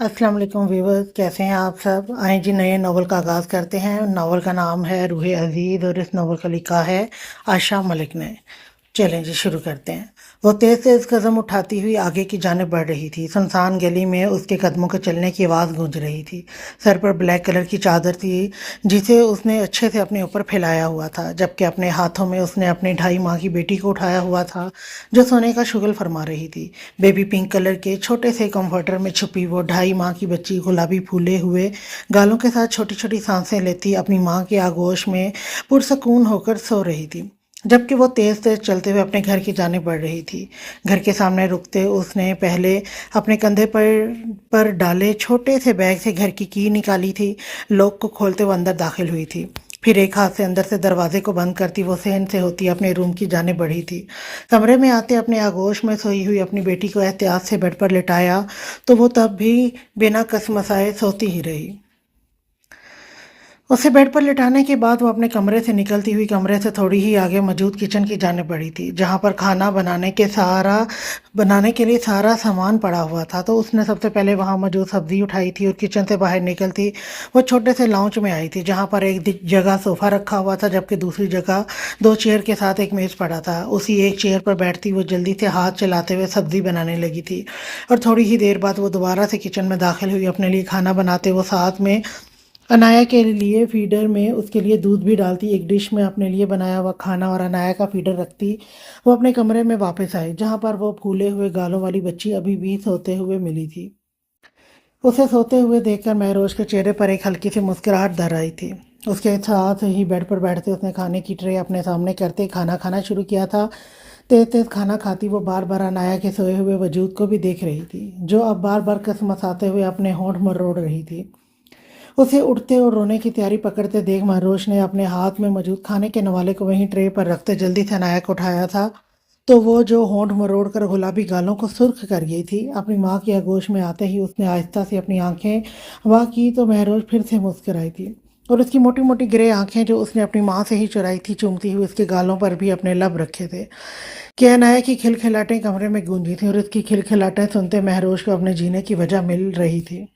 अस्सलाम वालेकुम व्यूवर्स, कैसे हैं आप सब। आए जी नए नावल का आगाज़ करते हैं। नावल का नाम है रूह अजीज़ और इस नावल का लिखा है आशा मलिक ने। चलें जी शुरू करते हैं। वो तेज़ तेज़ कदम उठाती हुई आगे की जानिब बढ़ रही थी। सुनसान गली में उसके कदमों के चलने की आवाज़ गूंज रही थी। सर पर ब्लैक कलर की चादर थी जिसे उसने अच्छे से अपने ऊपर फैलाया हुआ था, जबकि अपने हाथों में उसने अपनी 2.5 माह की बेटी को उठाया हुआ था जो सोने का शुगल फरमा रही थी। बेबी पिंक कलर के छोटे से कंफर्टर में छुपी वो 2.5 माह की बच्ची गुलाबी फूले हुए गालों के साथ छोटी छोटी सांसें लेती अपनी माँ के आगोश में पुरसकून होकर सो रही थी, जबकि वो तेज तेज चलते हुए अपने घर की जानिब बढ़ रही थी। घर के सामने रुकते उसने पहले अपने कंधे पर डाले छोटे से बैग से घर की निकाली थी। लॉक को खोलते वो अंदर दाखिल हुई थी। फिर एक हाथ से अंदर से दरवाजे को बंद करती वो सहन से होती अपने रूम की जानिब बढ़ी थी। कमरे में आते अपने आगोश में सोई हुई अपनी बेटी को एहतियात से बेड पर लिटाया तो वो तब भी बिना कसमसाए सोती ही रही। उसे बेड पर लिटाने के बाद वो अपने कमरे से निकलती हुई कमरे से थोड़ी ही आगे मौजूद किचन की जानिब बढ़ी थी, जहाँ पर खाना बनाने के लिए सारा सामान पड़ा हुआ था। तो उसने सबसे पहले वहाँ मौजूद सब्जी उठाई थी और किचन से बाहर निकलती वो छोटे से लाउंज में आई थी, जहाँ पर एक जगह सोफा रखा हुआ था जबकि दूसरी जगह 2 चेयर के साथ एक मेज़ पड़ा था। उसी एक चेयर पर बैठती वो जल्दी से हाथ चलाते हुए सब्जी बनाने लगी थी और थोड़ी ही देर बाद वो दोबारा से किचन में दाखिल हुई। अपने लिए खाना बनाते वो साथ में अनाया के लिए फीडर में उसके लिए दूध भी डालती, एक डिश में अपने लिए बनाया हुआ खाना और अनाया का फीडर रखती। वो अपने कमरे में वापस आई, जहाँ पर वो फूले हुए गालों वाली बच्ची अभी भी सोते हुए मिली थी। उसे सोते हुए देखकर महरोज के चेहरे पर एक हल्की सी मुस्कुराहट धर आई थी। उसके साथ ही बेड पर बैठते उसने खाने की ट्रे अपने सामने करते खाना खाना शुरू किया था। तेज तेज खाना खाती वो बार बार अनाया के सोए हुए वजूद को भी देख रही थी, जो अब बार बार कसमसाते हुए अपने होंठ मरोड़ रही थी। उसे उठते और रोने की तैयारी पकड़ते देख महरोश ने अपने हाथ में मौजूद खाने के नवाले को वहीं ट्रे पर रखते जल्दी से अनाया को उठाया था। तो वो जो होंठ मरोड़ कर गुलाबी गालों को सुर्ख कर गई थी, अपनी माँ की आगोश में आते ही उसने आहिस्ता से अपनी आंखें वाह की तो महरोज फिर से मुस्कुराई थी और उसकी मोटी मोटी ग्रे आंखें जो उसने अपनी माँ से ही चुराई थी चूमती हुई उसके गालों पर भी अपने लब रखे थे। कि अनाया की खिलखिलाटें कमरे में गूंजी थी और उसकी खिलखिलाटें सुनते महरोज को अपने जीने की वजह मिल रही थी।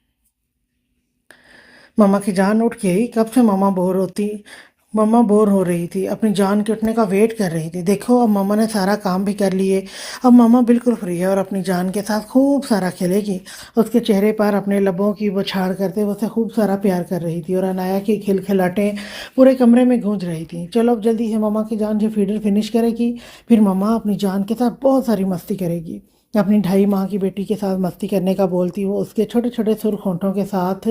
मम्मा की जान उठ गई। कब से मम्मा बोर हो रही थी, अपनी जान के उठने का वेट कर रही थी। देखो अब मम्मा ने सारा काम भी कर लिए, अब मम्मा बिल्कुल फ्री है और अपनी जान के साथ खूब सारा खेलेगी। उसके चेहरे पर अपने लबों की बौछार करते वो उसे खूब सारा प्यार कर रही थी और अनाया की खिलखिलाटें पूरे कमरे में गूंज रही थी। चलो अब जल्दी से मम्मा की जान से फीडर फिनिश करेगी, फिर मम्मा अपनी जान के साथ बहुत सारी मस्ती करेगी। अपनी 2.5 माह की बेटी के साथ मस्ती करने का बोलती वो उसके छोटे छोटे सुर्ख होंठों के साथ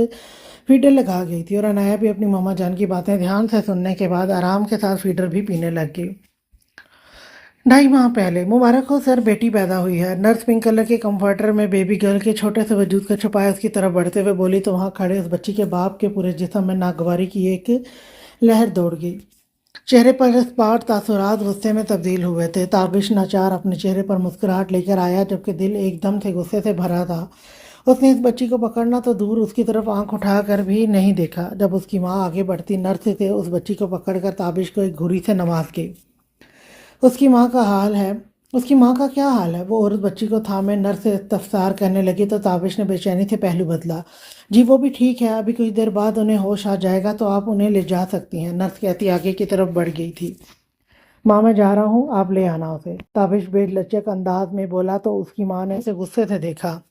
फीडर लगा गई थी और अनाया भी अपनी मामा जान की बातें ध्यान से सुनने के बाद आराम के साथ फीडर भी पीने लग गई। 2.5 माह पहले मुबारक हो सर, बेटी पैदा हुई है। नर्स पिंक कलर के कंफर्टर में बेबी गर्ल के छोटे से वजूद को छुपाए उसकी तरफ बढ़ते हुए बोली तो वहाँ खड़े उस बच्ची के बाप के पूरे जिस्म में नागवारी की एक लहर दौड़ गई। चेहरे पर स्पॉट तासुरात गुस्से में तब्दील हुए थे। ताबिश नाचार अपने चेहरे पर मुस्कुराहट लेकर आया, जबकि दिल एकदम से गुस्से से भरा था। उसने इस बच्ची को पकड़ना तो दूर उसकी तरफ आंख उठाकर भी नहीं देखा। जब उसकी माँ आगे बढ़ती नर्स से उस बच्ची को पकड़कर ताबिश को एक घुरी से नवाज गई। उसकी माँ का हाल है उसकी माँ का क्या हाल है, वो औरत बच्ची को थामे नर्स से तफसार करने लगी तो ताबिश ने बेचैनी से पहलू बदला। जी वो भी ठीक है, अभी कुछ देर बाद उन्हें होश आ जाएगा तो आप उन्हें ले जा सकती हैं, नर्स कहती आगे की तरफ बढ़ गई थी। माँ मैं जा रहा हूँ, आप ले आना उसे, ताबिश बेलचक अंदाज में बोला तो उसकी माँ ने उसे गुस्से से देखा।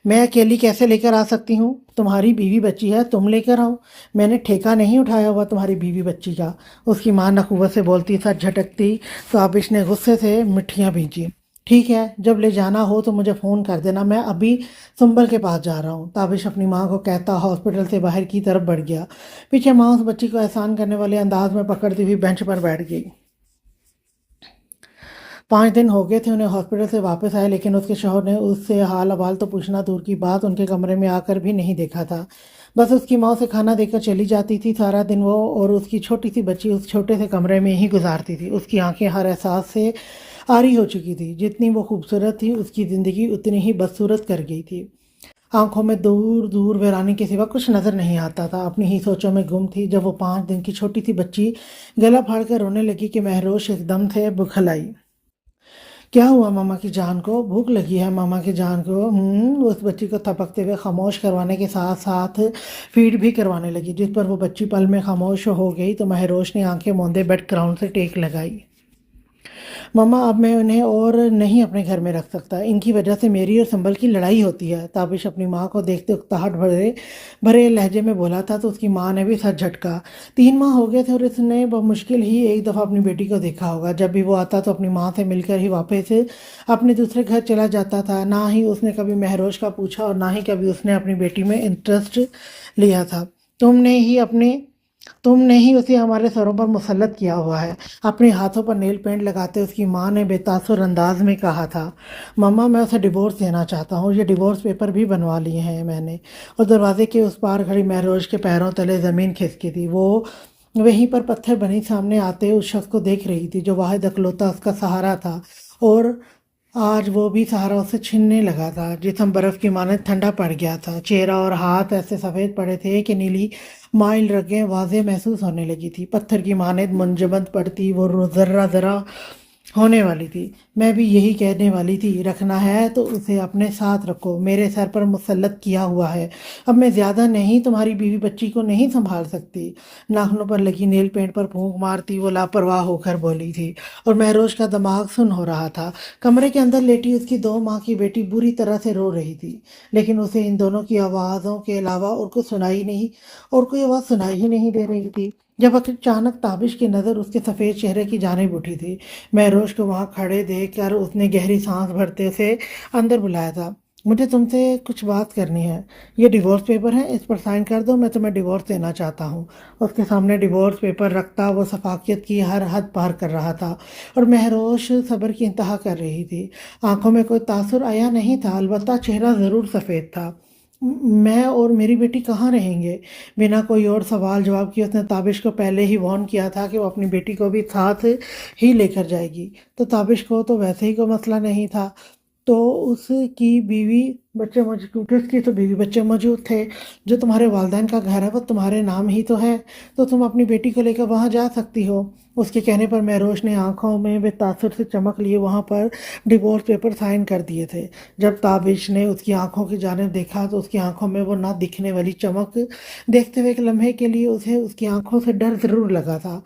मैं अकेली कैसे लेकर आ सकती हूँ, तुम्हारी बीवी बच्ची है, तुम लेकर आओ, मैंने ठेका नहीं उठाया हुआ तुम्हारी बीवी बच्ची का, उसकी माँ नखुवत से बोलती सर झटकती। ताबिश ने गुस्से से मिठियाँ भींची। ठीक है, जब ले जाना हो तो मुझे फ़ोन कर देना, मैं अभी सुंबल के पास जा रहा हूँ, ताबिश अपनी माँ को कहता हॉस्पिटल से बाहर की तरफ बढ़ गया। पीछे माँ उस बच्ची को एहसान करने वाले अंदाज में पकड़ती हुई बेंच पर बैठ गई। 5 दिन हो गए थे उन्हें हॉस्पिटल से वापस आए, लेकिन उसके शौहर ने उससे हाल अवाल तो पूछना दूर की बात उनके कमरे में आकर भी नहीं देखा था। बस उसकी माँ उसे खाना देकर चली जाती थी। सारा दिन वो और उसकी छोटी सी बच्ची उस छोटे से कमरे में ही गुजारती थी। उसकी आंखें हर एहसास से आरी हो चुकी थी। जितनी वो खूबसूरत थी उसकी ज़िंदगी उतनी ही बदसूरत कर गई थी। आंखों में दूर दूर वीरानी के सिवा कुछ नज़र नहीं आता था। अपनी ही सोचों में गुम थी जब वो 5 दिन की छोटी सी बच्ची गला फाड़ कर रोने लगी कि महरोश एकदम से बुखल आई। کیا ہوا ماما کی جان کو؟ بھوک لگی ہے ماما کی جان کو؟ اس بچی کو تھپکتے ہوئے خاموش کروانے کے ساتھ ساتھ فیڈ بھی کروانے لگی، جس پر وہ بچی پل میں خاموش ہو گئی تو مہروش نے آنکھیں موندے بیڈ گراؤنڈ سے ٹیک لگائی۔ ماما اب میں انہیں اور نہیں اپنے گھر میں رکھ سکتا، ان کی وجہ سے میری اور سنبل کی لڑائی ہوتی ہے۔ تابش اپنی ماں کو دیکھتے اکتاہٹ بھرے بھرے لہجے میں بولا تھا تو اس کی ماں نے بھی سر جھٹکا۔ 3 ماہ ہو گئے تھے اور اس نے بمشکل ہی ایک دفعہ اپنی بیٹی کو دیکھا ہوگا۔ جب بھی وہ آتا تو اپنی ماں سے مل کر ہی واپس اپنے دوسرے گھر چلا جاتا تھا۔ نہ ہی اس نے کبھی مہروش کا پوچھا اور نہ ہی کبھی اس نے اپنی بیٹی میں انٹرسٹ لیا تھا۔ تم نے ہی اسے ہمارے سروں پر مسلط کیا ہوا ہے، اپنے ہاتھوں پر نیل پینٹ لگاتے اس کی ماں نے بے تاثر انداز میں کہا تھا۔ ماما میں اسے ڈیورس دینا چاہتا ہوں، یہ ڈیورس پیپر بھی بنوا لیے ہیں میں نے۔ اور دروازے کے اس پار کھڑی مہروش کے پیروں تلے زمین کھسکی تھی۔ وہ وہیں پر پتھر بنی سامنے آتے اس شخص کو دیکھ رہی تھی جو واحد اکلوتا اس کا سہارا تھا، اور آج وہ بھی سہارا اسے چھننے لگا تھا۔ جسم برف کی مانند ٹھنڈا پڑ گیا تھا، چہرہ اور ہاتھ ایسے سفید پڑے تھے کہ نیلی مائل رگیں واضح محسوس ہونے لگی تھی۔ پتھر کی مانند منجمد پڑتی وہ ذرہ ذرہ ہونے والی تھی۔ میں بھی یہی کہنے والی تھی، رکھنا ہے تو اسے اپنے ساتھ رکھو، میرے سر پر مسلط کیا ہوا ہے، اب میں زیادہ نہیں تمہاری بیوی بچی کو نہیں سنبھال سکتی۔ ناخنوں پر لگی نیل پینٹ پر پھونک مارتی وہ لاپرواہ ہو کر بولی تھی، اور مہروش کا دماغ سن ہو رہا تھا۔ کمرے کے اندر لیٹی اس کی 2 ماہ کی بیٹی بری طرح سے رو رہی تھی، لیکن اسے ان دونوں کی آوازوں کے علاوہ اور کوئی آواز سنائی ہی نہیں دے رہی تھی۔ جب اچانک تابش کی نظر اس کے سفید چہرے کی جانب اٹھی تھی، مہروش کو وہاں کھڑے دیکھ کر اس نے گہری سانس بھرتے سے اندر بلایا تھا۔ مجھے تم سے کچھ بات کرنی ہے، یہ ڈیورس پیپر ہے، اس پر سائن کر دو، میں تمہیں ڈیورس دینا چاہتا ہوں۔ اس کے سامنے ڈیورس پیپر رکھتا وہ شفافیت کی ہر حد پار کر رہا تھا، اور مہروش صبر کی انتہا کر رہی تھی۔ آنکھوں میں کوئی تاثر آیا نہیں تھا، البتہ چہرہ ضرور سفید تھا۔ میں اور میری بیٹی کہاں رہیں گے؟ بنا کوئی اور سوال جواب کیے اس نے تابش کو پہلے ہی وارن کیا تھا کہ وہ اپنی بیٹی کو بھی ساتھ ہی لے کر جائے گی، تو تابش کو تو ویسے ہی کوئی مسئلہ نہیں تھا، تو اس کی بیوی بچے موجود، کیونکہ اس کی تو بیوی بچے موجود تھے۔ جو تمہارے والدین کا گھر ہے وہ تمہارے نام ہی تو ہے، تو تم اپنی بیٹی کو لے کر وہاں جا سکتی ہو۔ اس کے کہنے پر مہروش نے آنکھوں میں بے تاثر سے چمک لیے وہاں پر ڈیورس پیپر سائن کر دیے تھے۔ جب تابش نے اس کی آنکھوں کی جانب دیکھا تو اس کی آنکھوں میں وہ نہ دکھنے والی چمک دیکھتے ہوئے ایک لمحے کے لیے اسے اس کی آنکھوں سے ڈر ضرور لگا تھا۔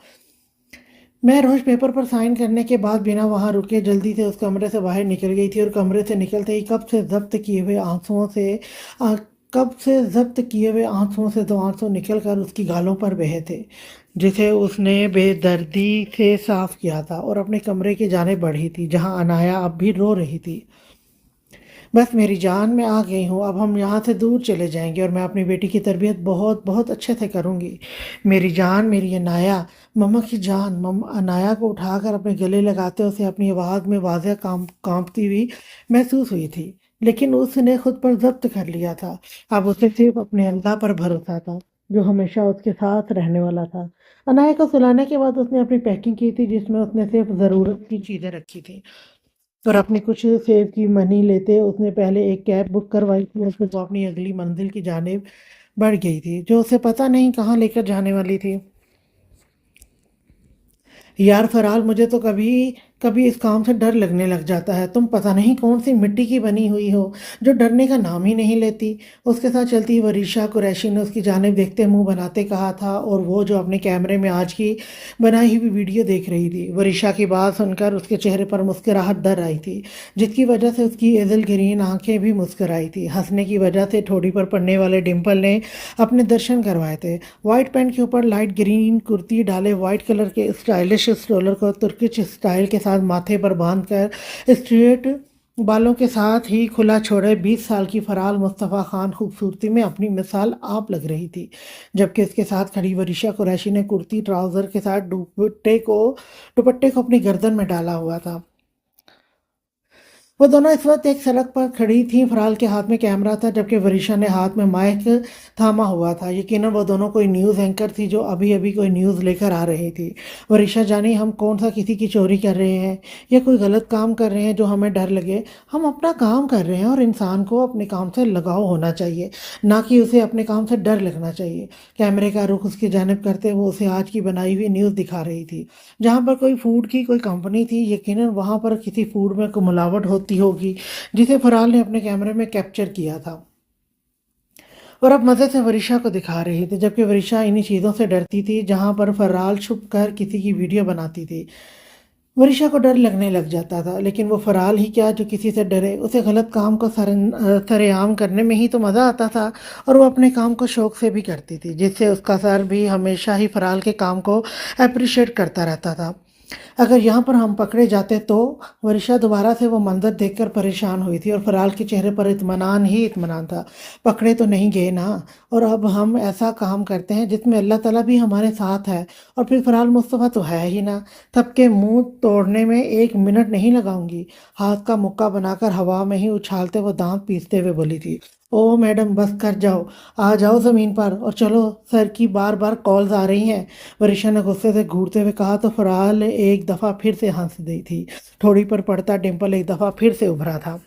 مہروش پیپر پر سائن کرنے کے بعد بنا وہاں رکے جلدی سے اس کمرے سے باہر نکل گئی تھی، اور کمرے سے نکلتے ہی کب سے ضبط کیے ہوئے آنسوؤں سے 2 آنسو نکل کر اس کی گالوں پر بہے تھے، جسے اس نے بے دردی سے صاف کیا تھا، اور اپنے کمرے کی جانب بڑھی تھی جہاں عنایا اب بھی رو رہی تھی۔ بس میری جان، میں آ گئی ہوں، اب ہم یہاں سے دور چلے جائیں گے اور میں اپنی بیٹی کی تربیت بہت بہت اچھے سے کروں گی۔ میری جان، میری عنایا، مما کی جان۔ عنایا کو اٹھا کر اپنے گلے لگاتے اسے اپنی آواز میں واضح کانپتی ہوئی محسوس ہوئی تھی، لیکن اس نے خود پر ضبط کر لیا تھا۔ اب اسے صرف اپنے اللہ پر بھروسہ تھا جو ہمیشہ اس کے ساتھ رہنے والا تھا۔ عنایا کو سلانے کے بعد اس نے اپنی پیکنگ کی تھی، جس میں اس نے صرف ضرورت کی چیزیں رکھی تھیں، اور اپنی کچھ سیب کی منی لیتے اس نے پہلے ایک کیب بک کروائی تھی، اور پھر وہ اپنی اگلی منزل کی جانب بڑھ گئی تھی جو اسے پتہ نہیں کہاں لے کر جانے والی تھی۔ یار فرال، مجھے تو کبھی کبھی اس کام سے ڈر لگنے لگ جاتا ہے، تم پتہ نہیں کون سی مٹی کی بنی ہوئی ہو جو ڈرنے کا نام ہی نہیں لیتی۔ اس کے ساتھ چلتی وریشا قریشی نے اس کی جانب دیکھتے منہ بناتے کہا تھا، اور وہ جو اپنے کیمرے میں آج کی بنائی ہوئی ویڈیو دیکھ رہی تھی۔ وریشا کی بات سن کر اس کے چہرے پر مسکراہٹ در آئی تھی، جس کی وجہ سے اس کی ایزل گرین آنکھیں بھی مسکرائی تھی۔ ہنسنے کی وجہ سے ٹھوڑی پر پڑنے والے ڈمپل نے اپنے درشن کروائے تھے۔ وائٹ پینٹ کے اوپر لائٹ گرین کرتی ڈالے وائٹ کلر کے اسٹائلش اسٹولر کو ترکش اسٹائل کے ساتھ ماتھے پر باندھ کر اسٹریٹ بالوں کے ساتھ ہی کھلا چھوڑے 20 سال کی فرال مصطفیٰ خان خوبصورتی میں اپنی مثال آپ لگ رہی تھی، جبکہ اس کے ساتھ کھڑی وریشا قریشی نے کرتی ٹراؤزر کے ساتھ دوپٹے کو اپنی گردن میں ڈالا ہوا تھا۔ वो दोनों इस वक्त एक सड़क पर खड़ी थीं। फराल के हाथ में कैमरा था जबकि वरीशा ने हाथ में माइक थामा हुआ था। यकीनन वो दोनों कोई न्यूज़ एंकर थी जो अभी अभी कोई न्यूज़ लेकर आ रही थी। वरीशा जानी हम कौन सा किसी की चोरी कर रहे हैं या कोई गलत काम कर रहे हैं जो हमें डर लगे। हम अपना काम कर रहे हैं और इंसान को अपने काम से लगाव होना चाहिए, ना कि उसे अपने काम से डर लगना चाहिए। कैमरे का रुख उसकी जानिब करते वो उसे आज की बनाई हुई न्यूज़ दिखा रही थी। जहाँ पर कोई फूड की कोई कंपनी थी, यकीनन वहाँ पर किसी फूड में कोई मिलावट होती होगी जिसे फराल ने अपने कैमरे में कैप्चर किया था और अब मज़े से वरीशा को दिखा रही थी, जबकि वरीशा इन्हीं चीज़ों से डरती थी। जहाँ पर फराल छुप कर किसी की वीडियो बनाती थी, वरीशा को डर लगने लग जाता था। लेकिन वो फराल ही क्या जो किसी से डरे। उसे गलत काम को सरेआम करने में ही तो मज़ा आता था और वो अपने काम को शौक से भी करती थी, जिससे उसका सर भी हमेशा ही फराल के काम को अप्रिशिएट करता रहता था। अगर यहाँ पर हम पकड़े जाते तो। वर्षा दोबारा से वो मंजर देखकर परेशान हुई थी और फराल के चेहरे पर इत्मीनान ही इत्मीनान था। पकड़े तो नहीं गए ना। और अब हम ऐसा काम करते हैं जिसमें अल्लाह ताला भी हमारे साथ है। और फिर फराल मुस्तफ़ा तो है ही ना। थप के मुंह तोड़ने में 1 मिनट नहीं लगाऊंगी। हाथ का मुक्का बनाकर हवा में ही उछालते वो दांत पीसते हुए बोली थी, ओ मैडम बस कर जाओ, आ जाओ ज़मीन पर और चलो, सर की बार बार कॉल्स आ रही हैं। वरिशा ने गुस्से से घूरते हुए कहा तो फराल एक दफ़ा फिर से हंस दी थी। ठोड़ी पर पड़ता डिम्पल एक दफ़ा फिर से उभरा था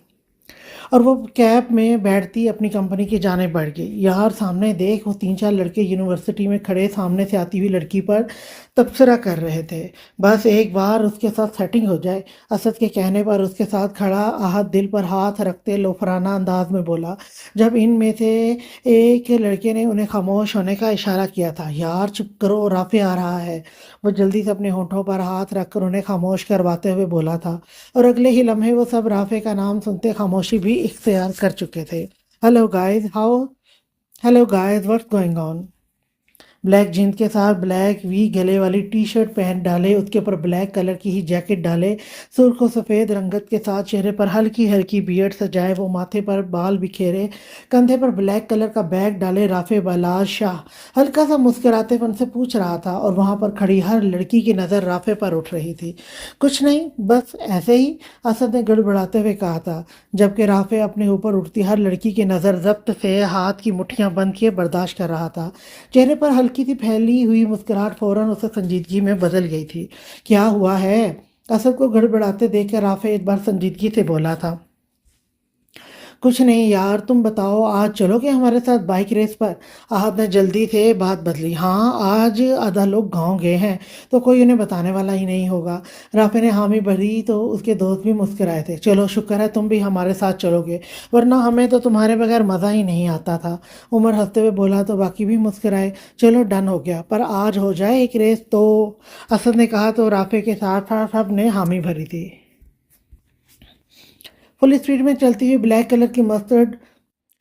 और वो कैब में बैठती अपनी कंपनी की जाने बढ़ गई। यार सामने देख, वो 3-4 लड़के यूनिवर्सिटी में खड़े सामने से आती हुई लड़की पर तबसरा कर रहे थे। बस एक बार उसके साथ सेटिंग हो जाए। असद के कहने पर उसके साथ खड़ा आहत दिल पर हाथ रखते लोफराना अंदाज में बोला, जब इन में से एक लड़के ने उन्हें खामोश होने का इशारा किया था। यार चुप करो, राफे आ रहा है। वो जल्दी से अपने होठों पर हाथ रखकर उन्हें खामोश करवाते हुए बोला था और अगले ही लम्हे वो सब राफे का नाम सुनते खामोशी भी इख्तियार कर चुके थे। Hello guys, hello guys, what's going on. Black jeans के साथ ब्लैक वी गले वाली टी शर्ट पहन डाले, उसके ऊपर ब्लैक कलर की ही जैकेट डाले, सुर्ख और सफ़ेद रंगत के साथ चेहरे पर हल्की हल्की बियर्ड सजाए, वो माथे पर बाल बिखेरे, कंधे पर ब्लैक कलर का बैग डाले राफे बलाज शाह हल्का सा मुस्कुराते उनसे पूछ रहा था और वहाँ पर खड़ी हर लड़की की नज़र राफे पर उठ रही थी। कुछ नहीं, बस ऐसे ही, असद ने गड़बड़ाते हुए कहा था, जबकि राफे अपने ऊपर उठती हर लड़की की नज़र जब्त से हाथ की मुट्ठियां बंद किए बर्दाश्त कर रहा था। चेहरे पर हल्की सी फैली हुई मुस्कुराहट फौरन उसे संजीदगी में बदल गई थी। क्या हुआ है? असद को गड़बड़ाते देखकर राफे एक बार संजीदगी से बोला था, कुछ नहीं यार, तुम बताओ आज चलोगे हमारे साथ बाइक रेस पर। आहत ने जल्दी से बात बदली, हाँ आज आधा लोग गांव गए हैं तो कोई उन्हें बताने वाला ही नहीं होगा। राफे ने हामी भरी तो उसके दोस्त भी मुस्कुराए थे। चलो शुक्र है तुम भी हमारे साथ चलोगे, वरना हमें तो तुम्हारे बगैर मज़ा ही नहीं आता था। उमर हंसते हुए बोला तो बाकी भी मुस्कुराए। चलो डन हो गया, पर आज हो जाए एक रेस तो। असद ने कहा तो राफे के साथ साथ सब ने हामी भरी थी। फुल स्पीड में चलती हुई ब्लैक कलर की मस्टर्ड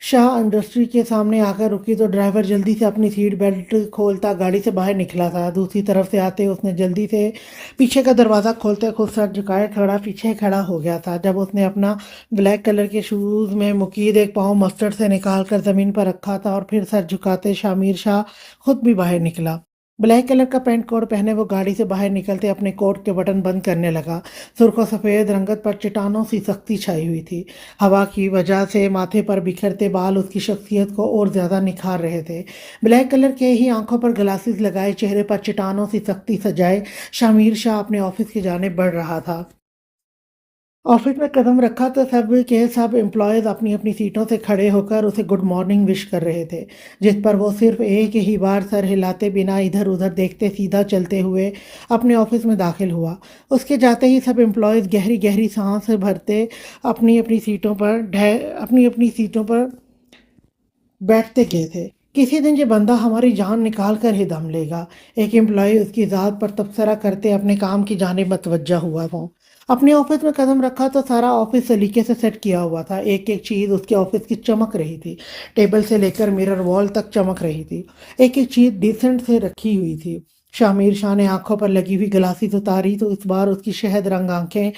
शाह इंडस्ट्री के सामने आकर रुकी तो ड्राइवर जल्दी से अपनी सीट बेल्ट खोलता गाड़ी से बाहर निकला था। दूसरी तरफ से आते उसने जल्दी से पीछे का दरवाज़ा खोलते खुद सर झुकाए खड़ा पीछे खड़ा हो गया था। जब उसने अपना ब्लैक कलर के शूज़ में मुकीद एक पाँव मस्टर्ड से निकाल कर ज़मीन पर रखा था और फिर सर झुकाते शामिर शाह खुद भी बाहर निकला। ब्लैक कलर का पैंट कोट पहने वो गाड़ी से बाहर निकलते अपने कोट के बटन बंद करने लगा। सुर्ख और सफ़ेद रंगत पर चट्टानों सी सख्ती छाई हुई थी। हवा की वजह से माथे पर बिखरते बाल उसकी शख्सियत को और ज़्यादा निखार रहे थे। ब्लैक कलर के ही आंखों पर ग्लासेस लगाए, चेहरे पर चट्टानों सी सख्ती सजाए शामिर शाह अपने ऑफिस की जानिब बढ़ रहा था। ऑफिस में कदम रखा तो सब के सब एम्प्लॉयज़ अपनी अपनी सीटों से खड़े होकर उसे गुड मॉर्निंग विश कर रहे थे, जिस पर वो सिर्फ एक ही बार सर हिलाते बिना इधर उधर देखते सीधा चलते हुए अपने ऑफिस में दाखिल हुआ। उसके जाते ही सब एम्प्लॉयज़ गहरी गहरी सांस भरते अपनी अपनी सीटों पर बैठते गए थे। किसी दिन ये बंदा हमारी जान निकाल कर ही दम लेगा। एक एम्प्लॉय उसकी ज़ात पर तबसरा करते अपने काम की जानिब मतवज्जा हुआ था। अपने ऑफिस में कदम रखा तो सारा ऑफिस सलीके से सेट किया हुआ था। एक एक चीज़ उसके ऑफिस की चमक रही थी। टेबल से लेकर मिरर वॉल तक चमक रही थी। एक एक चीज़ डिसेंट से रखी हुई थी। शामिर शाह ने आंखों पर लगी हुई ग्लासी उतारी तो इस बार उसकी शहद रंग आंखें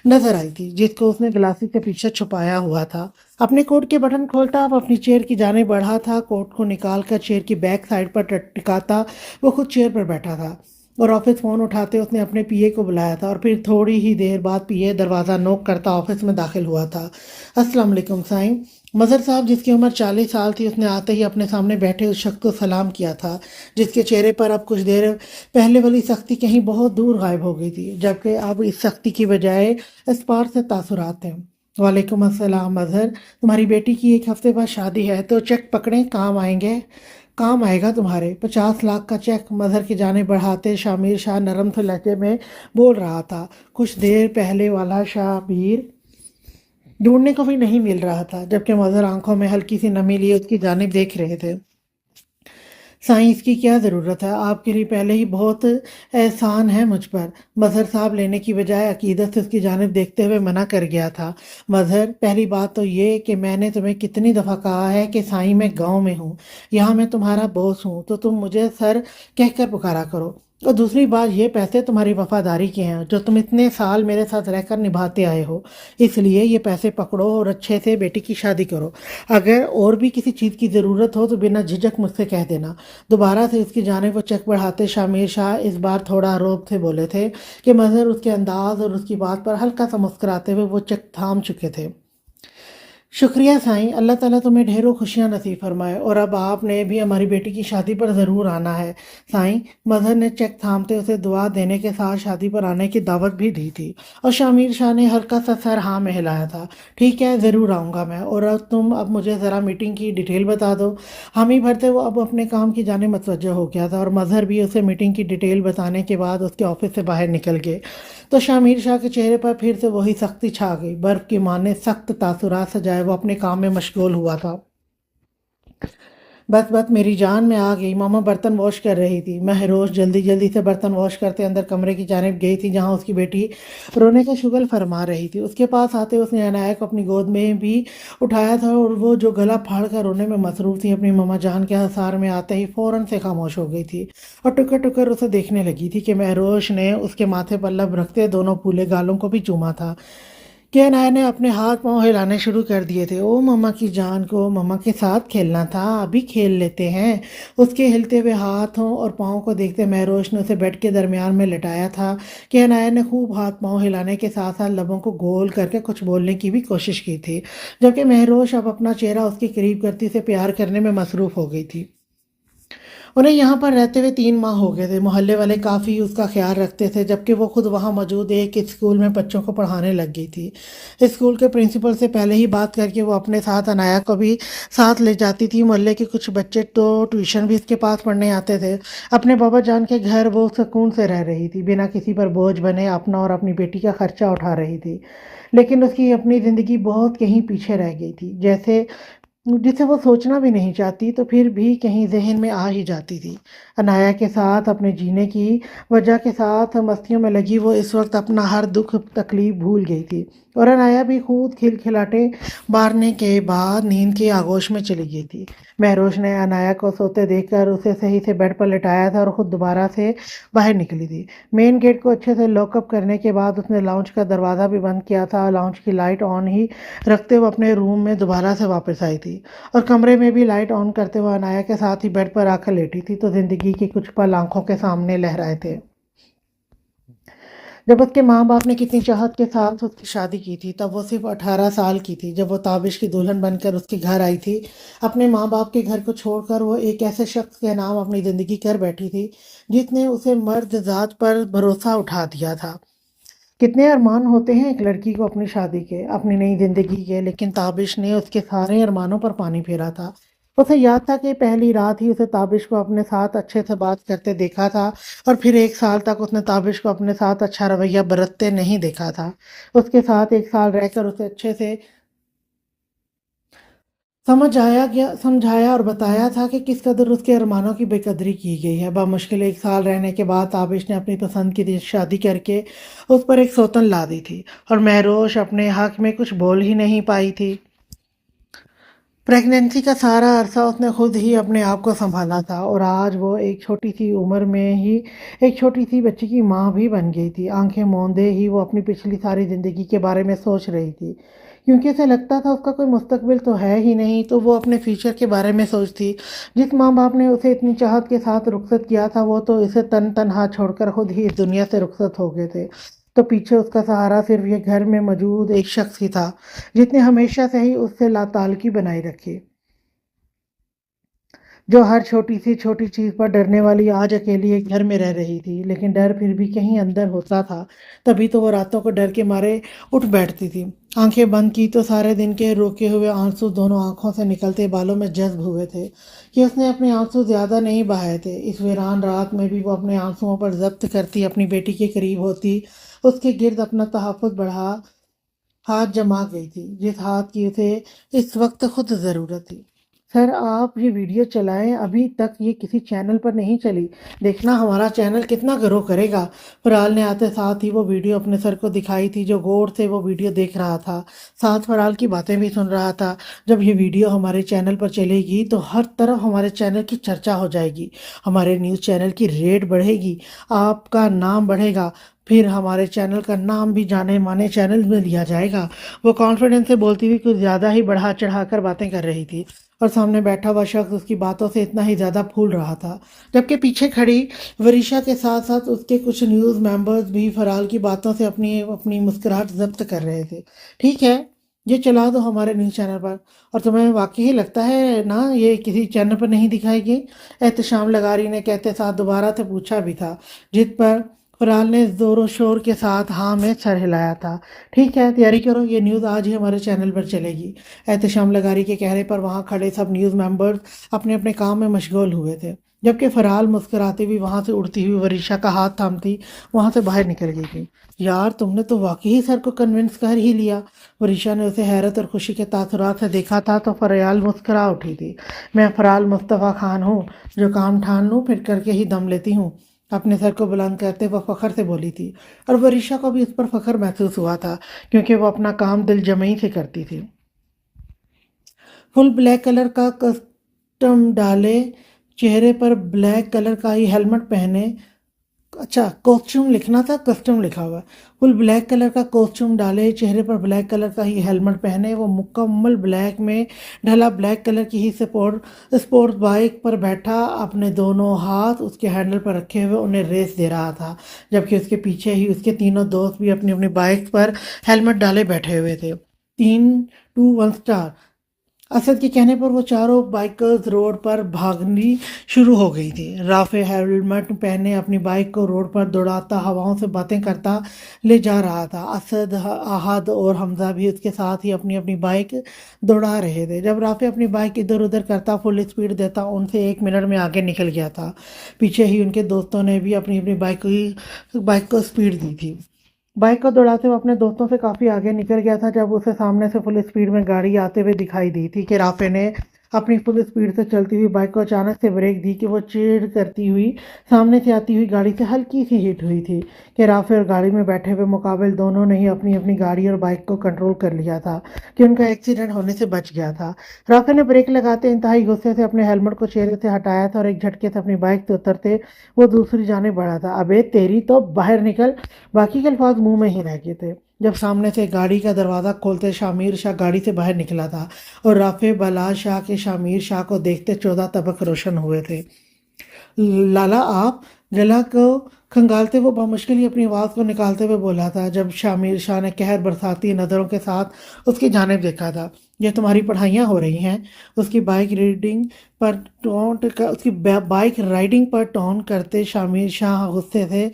नजर आई थी, जिसको उसने ग्लासी से पीछे छुपाया हुआ था। अपने कोट के बटन खोलता अब अपनी चेयर की जाने बढ़ा था। कोट को निकाल कर चेयर की बैक साइड पर टिकाता वो खुद चेयर पर बैठा था। اور آفس فون اٹھاتے اس نے اپنے پی اے کو بلایا تھا، اور پھر تھوڑی ہی دیر بعد پی اے دروازہ نوک کرتا آفس میں داخل ہوا تھا۔ السلام علیکم سائیں۔ مظہر صاحب جس کی عمر 40 سال تھی، اس نے آتے ہی اپنے سامنے بیٹھے اس شخص کو سلام کیا تھا، جس کے چہرے پر اب کچھ دیر پہلے والی سختی کہیں بہت دور غائب ہو گئی تھی، جبکہ اب اس سختی کی بجائے اس پار سے تاثرات تھے۔ وعلیکم السلام مظہر، تمہاری بیٹی کی 1 ہفتے بعد شادی ہے تو چیک پکڑیں، کام آئیں گے، کام آئے گا تمہارے۔ 50 لاکھ کا چیک مظہر کی جانب بڑھاتے شامیر شاہ نرم سے لہجے میں بول رہا تھا۔ کچھ دیر پہلے والا شابیر ڈھونڈنے کو بھی نہیں مل رہا تھا، جبکہ مظہر آنکھوں میں ہلکی سی نمی لیے اس کی جانب دیکھ رہے تھے۔ سائیں اس کی کیا ضرورت ہے، آپ کے لیے پہلے ہی بہت احسان ہے مجھ پر۔ مظہر صاحب لینے کی بجائے عقیدت سے اس کی جانب دیکھتے ہوئے منع کر گیا تھا۔ مظہر، پہلی بات تو یہ کہ میں نے تمہیں کتنی دفعہ کہا ہے کہ سائیں میں گاؤں میں ہوں، یہاں میں تمہارا باس ہوں، تو تم مجھے سر کہہ کر پکارا کرو۔ اور دوسری بات، یہ پیسے تمہاری وفاداری کے ہیں جو تم اتنے سال میرے ساتھ رہ کر نبھاتے آئے ہو، اس لیے یہ پیسے پکڑو اور اچھے سے بیٹی کی شادی کرو۔ اگر اور بھی کسی چیز کی ضرورت ہو تو بنا جھجک مجھ سے کہہ دینا۔ دوبارہ سے اس کی جانب وہ چیک بڑھاتے شامیر شاہ اس بار تھوڑا روب سے بولے تھے کہ مظہر اس کے انداز اور اس کی بات پر ہلکا سا مسکراتے ہوئے وہ چیک تھام چکے تھے۔ شکریہ سائیں، اللہ تعالیٰ تمہیں ڈھیروں خوشیاں نصیب فرمائے، اور اب آپ نے بھی ہماری بیٹی کی شادی پر ضرور آنا ہے سائیں۔ مظہر نے چیک تھامتے اسے دعا دینے کے ساتھ شادی پر آنے کی دعوت بھی دی تھی، اور شامیر شاہ نے ہلکا سا سر ہاں میں ہلایا تھا۔ ٹھیک ہے، ضرور آؤں گا میں، اور اب تم مجھے ذرا میٹنگ کی ڈیٹیل بتا دو۔ حامی بھرتے وہ اب اپنے کام کی جانب متوجہ ہو گیا تھا، اور مظہر بھی اسے میٹنگ کی ڈیٹیل بتانے کے بعد اس کے آفس سے باہر نکل گئے تو شامیر شاہ کے چہرے پر پھر سے وہی سختی چھا گئی۔ برف کی مانے سخت تاثرات سجائے وہ اپنے کام میں مشغول ہوا تھا۔ بس بس میری جان میں آ گئی، ماما برتن واش کر رہی تھی۔ مہروش جلدی جلدی سے برتن واش کرتے اندر کمرے کی جانب گئی تھی جہاں اس کی بیٹی رونے کا شغل فرما رہی تھی۔ اس کے پاس آتے اس نے عنایہ کو اپنی گود میں بھی اٹھایا تھا، اور وہ جو گلا پھاڑ کر رونے میں مصروف تھی، اپنی ماما جان کے حصار میں آتے ہی فوراً سے خاموش ہو گئی تھی، اور ٹکر ٹکر اسے دیکھنے لگی تھی کہ مہروش نے اس کے ماتھے پر لب رکھتے دونوں پھولے گالوں کو بھی چوما تھا کہ عنایہ نے اپنے ہاتھ پاؤں ہلانے شروع کر دیے تھے۔ او ماما کی جان کو ماما کے ساتھ کھیلنا تھا، ابھی کھیل لیتے ہیں۔ اس کے ہلتے ہوئے ہاتھوں اور پاؤں کو دیکھتے مہروش نے اسے بیڈ کے درمیان میں لٹایا تھا کہ عنایہ نے خوب ہاتھ پاؤں ہلانے کے ساتھ ساتھ لبوں کو گول کر کے کچھ بولنے کی بھی کوشش کی تھی، جبکہ مہروش اب اپنا چہرہ اس کے قریب کرتی اسے پیار کرنے میں مصروف ہو گئی تھی۔ انہیں یہاں پر رہتے ہوئے 3 ماہ ہو گئے تھے۔ محلے والے کافی اس کا خیال رکھتے تھے، جبکہ وہ خود وہاں موجود ایک اسکول میں بچوں کو پڑھانے لگ گئی تھی۔ اسکول کے پرنسپل سے پہلے ہی بات کر کے وہ اپنے ساتھ عنایہ کو بھی ساتھ لے جاتی تھی۔ محلے کے کچھ بچے تو ٹیوشن بھی اس کے پاس پڑھنے آتے تھے۔ اپنے بابا جان کے گھر وہ سکون سے رہ رہی تھی، بنا کسی پر بوجھ بنے اپنا اور اپنی بیٹی کا خرچہ اٹھا رہی تھی، لیکن اس کی اپنی زندگی بہت کہیں پیچھے رہ گئی تھی، جسے وہ سوچنا بھی نہیں چاہتی تو پھر بھی کہیں ذہن میں آ ہی جاتی تھی۔ عنایہ کے ساتھ اپنے جینے کی وجہ کے ساتھ مستیوں میں لگی وہ اس وقت اپنا ہر دکھ تکلیف بھول گئی تھی، اور عنایہ بھی خود کھلکھلاٹے مارنے کے بعد نیند کے آغوش میں چلی گئی تھی۔ مہروش نے عنایہ کو سوتے دیکھ کر اسے صحیح سے بیڈ پر لٹایا تھا اور خود دوبارہ سے باہر نکلی تھی۔ مین گیٹ کو اچھے سے لاک اپ کرنے کے بعد اس نے لاؤنج کا دروازہ بھی بند کیا تھا۔ لاؤنج کی لائٹ آن ہی رکھتے وہ اپنے روم میں دوبارہ سے واپس آئی تھی، اور کمرے میں بھی لائٹ آن کرتے ہوئے عنایہ کے ساتھ ہی بیڈ پر آ کر لیٹی تھی تو زندگی کے کچھ پل آنکھوں کے سامنے لہرائے تھے۔ جب اس کے ماں باپ نے کتنی چاہت کے ساتھ اس کی شادی کی تھی تب وہ صرف 18 سال کی تھی، جب وہ تابش کی دلہن بن کر اس کے گھر آئی تھی۔ اپنے ماں باپ کے گھر کو چھوڑ کر وہ ایک ایسے شخص کے نام اپنی زندگی کر بیٹھی تھی جس نے اسے مرد ذات پر بھروسہ اٹھا دیا تھا۔ کتنے ارمان ہوتے ہیں ایک لڑکی کو اپنی شادی کے، اپنی نئی زندگی کے، لیکن تابش نے اس کے سارے ارمانوں پر پانی پھیرا تھا۔ اسے یاد تھا کہ پہلی رات ہی اسے تابش کو اپنے ساتھ اچھے سے بات کرتے دیکھا تھا، اور پھر 1 سال تک اس نے تابش کو اپنے ساتھ اچھا رویہ برتتے نہیں دیکھا تھا۔ اس کے ساتھ 1 سال رہ کر اسے اچھے سے سمجھایا اور بتایا تھا کہ کس قدر اس کے ارمانوں کی بے قدری کی گئی ہے۔ بمشکل 1 سال رہنے کے بعد تابش نے اپنی پسند کی شادی کر کے اس پر ایک سوتن لا دی تھی، اور مہروش اپنے حق میں کچھ بول ہی نہیں پائی تھی۔ پریگنینسی کا سارا عرصہ اس نے خود ہی اپنے آپ کو سنبھالا تھا، اور آج وہ ایک چھوٹی سی عمر میں ہی ایک چھوٹی سی بچی کی ماں بھی بن گئی تھی۔ آنکھیں موندے ہی وہ اپنی پچھلی ساری زندگی کے بارے میں سوچ رہی تھی کیونکہ اسے لگتا تھا اس کا کوئی مستقبل تو ہے ہی نہیں، تو وہ اپنے فیوچر کے بارے میں سوچتی۔ جس ماں باپ نے اسے اتنی چاہت کے ساتھ رخصت کیا تھا وہ تو اسے تنہا چھوڑ کر خود ہی اس دنیا سے رخصت ہو گئے تھے، تو پیچھے اس کا سہارا صرف یہ گھر میں موجود ایک شخص ہی تھا جس نے ہمیشہ سے ہی اس سے لاتعلقی بنائی رکھی، جو ہر چھوٹی چیز پر ڈرنے والی آج اکیلی ایک گھر میں رہ رہی تھی، لیکن ڈر پھر بھی کہیں اندر ہوتا تھا۔ تبھی تو وہ راتوں کو ڈر کے مارے اٹھ بیٹھتی تھی، آنکھیں بند کی تو سارے دن کے روکے ہوئے آنسو دونوں آنکھوں سے نکلتے بالوں میں جذب ہوئے تھے کہ اس نے اپنے آنسو زیادہ نہیں بہائے تھے۔ اس ویران رات میں بھی وہ اپنے آنسوؤں پر ضبط کرتی، اپنی بیٹی کے قریب ہوتی، اس کے گرد اپنا تحفظ بڑھا ہاتھ جما گئی تھی، جس ہاتھ کی اسے اس وقت خود ضرورت تھی۔ سر آپ یہ ویڈیو چلائیں، ابھی تک یہ کسی چینل پر نہیں چلی، دیکھنا ہمارا چینل کتنا گرو کرے گا۔ فرال نے آتے ساتھ ہی وہ ویڈیو اپنے سر کو دکھائی تھی، جو غور سے وہ ویڈیو دیکھ رہا تھا، ساتھ فرال کی باتیں بھی سن رہا تھا۔ جب یہ ویڈیو ہمارے چینل پر چلے گی تو ہر طرف ہمارے چینل کی چرچا ہو جائے گی، ہمارے نیوز چینل کی ریٹ بڑھے گی، آپ کا نام بڑھے گا، پھر ہمارے چینل کا نام بھی جانے مانے چینل میں لیا جائے گا۔ وہ کانفیڈنس سے بولتی ہوئی کچھ زیادہ ہی بڑھا چڑھا کر باتیں کر رہی تھی، اور سامنے بیٹھا ہوا شخص اس کی باتوں سے اتنا ہی زیادہ پھول رہا تھا، جبکہ پیچھے کھڑی وریشا کے ساتھ ساتھ اس کے کچھ نیوز ممبرز بھی فرال کی باتوں سے اپنی اپنی مسکراہٹ ضبط کر رہے تھے۔ ٹھیک ہے، یہ چلا دو ہمارے نیوز چینل پر، اور تمہیں واقعی لگتا ہے نا یہ کسی چینل پر نہیں دکھائے گی؟ احتشام لغاری نے کہتے ساتھ دوبارہ سے پوچھا بھی تھا، جس پر فرال نے زور و شور کے ساتھ ہاں میں سر ہلایا تھا۔ ٹھیک ہے، تیاری کرو، یہ نیوز آج ہی ہمارے چینل پر چلے گی۔ احتشام لغاری کے کہنے پر وہاں کھڑے سب نیوز ممبرز اپنے اپنے کام میں مشغول ہوئے تھے، جبکہ فرال مسکراتی ہوئی وہاں سے اڑتی ہوئی وریشا کا ہاتھ تھامتی وہاں سے باہر نکل گئی تھی۔ یار تم نے تو واقعی سر کو کنونس کر ہی لیا۔ وریشا نے اسے حیرت اور خوشی کے تاثرات سے دیکھا تھا تو فرال مسکرا اٹھی تھی۔ میں فرال مصطفیٰ خان ہوں، جو کام ٹھان لوں پھر کر کے ہی دم لیتی ہوں، اپنے سر کو بلند کرتے وہ فخر سے بولی تھی، اور وریشا کو بھی اس پر فخر محسوس ہوا تھا کیونکہ وہ اپنا کام دل جمعی سے کرتی تھی۔ فل بلیک کلر کا کسٹم ڈالے، چہرے پر بلیک کلر کا ہی ہیلمٹ پہنے، اچھا کوسٹیوم لکھنا تھا، کسٹم لکھا ہوا ہے۔ فل بلیک کلر کا کوسٹیوم ڈالے، چہرے پر بلیک کلر کا ہی ہیلمٹ پہنے، وہ مکمل بلیک میں ڈھلا بلیک کلر کی ہی اسپورٹ بائک پر بیٹھا، اپنے دونوں ہاتھ اس کے ہینڈل پر رکھے ہوئے انہیں ریس دے رہا تھا، جبکہ اس کے پیچھے ہی اس کے تینوں دوست بھی اپنی اپنی بائک پر ہیلمٹ ڈالے بیٹھے ہوئے تھے۔ 3 2 1 اسٹار۔ اسد کے کہنے پر وہ چاروں بائکرز روڈ پر بھاگنی شروع ہو گئی تھی۔ رافع ہیلمٹ پہنے اپنی بائک کو روڈ پر دوڑاتا ہواؤں سے باتیں کرتا لے جا رہا تھا۔ اسد، احد اور حمزہ بھی اس کے ساتھ ہی اپنی اپنی بائک دوڑا رہے تھے۔ جب رافع اپنی بائک ادھر ادھر کرتا فل اسپیڈ دیتا ان سے 1 منٹ میں آگے نکل گیا تھا۔ پیچھے ہی ان کے دوستوں نے بھی اپنی اپنی بائک کو اسپیڈ دی تھی۔ بائک کو دوڑاتے وہ اپنے دوستوں سے کافی آگے نکل گیا تھا جب اسے سامنے سے فل اسپیڈ میں گاڑی آتے ہوئے دکھائی دی تھی کہ رافع نے اپنی فل اسپیڈ سے چلتی ہوئی بائک کو اچانک سے بریک دی کہ وہ چیڑ کرتی ہوئی سامنے سے آتی ہوئی گاڑی سے ہلکی سی ہٹ ہوئی تھی کہ رافع اور گاڑی میں بیٹھے ہوئے مقابل دونوں نے ہی اپنی اپنی گاڑی اور بائک کو کنٹرول کر لیا تھا کہ ان کا ایکسیڈنٹ ہونے سے بچ گیا تھا۔ رافع نے بریک لگاتے انتہائی غصے سے اپنے ہیلمٹ کو چہرے سے ہٹایا تھا اور ایک جھٹکے سے اپنی بائک سے اترتے وہ دوسری جانب بڑھا تھا۔ ابے تیری تو باہر نکل، باقی کے الفاظ منہ میں ہی رہ گئے تھے جب سامنے سے گاڑی کا دروازہ کھولتے شامیر شاہ گاڑی سے باہر نکلا تھا اور رافع بلاش شاہ کے شامیر شاہ کو دیکھتے 14 طبق روشن ہوئے تھے۔ لالا آپ، گلا کو کھنگالتے وہ بمشکل ہی اپنی آواز کو نکالتے ہوئے بولا تھا جب شامیر شاہ نے قہر برساتی نظروں کے ساتھ اس کی جانب دیکھا تھا۔ یہ تمہاری پڑھائیاں ہو رہی ہیں؟ اس کی بائک رائڈنگ پر ٹون کرتے شامیر شاہ غصے سے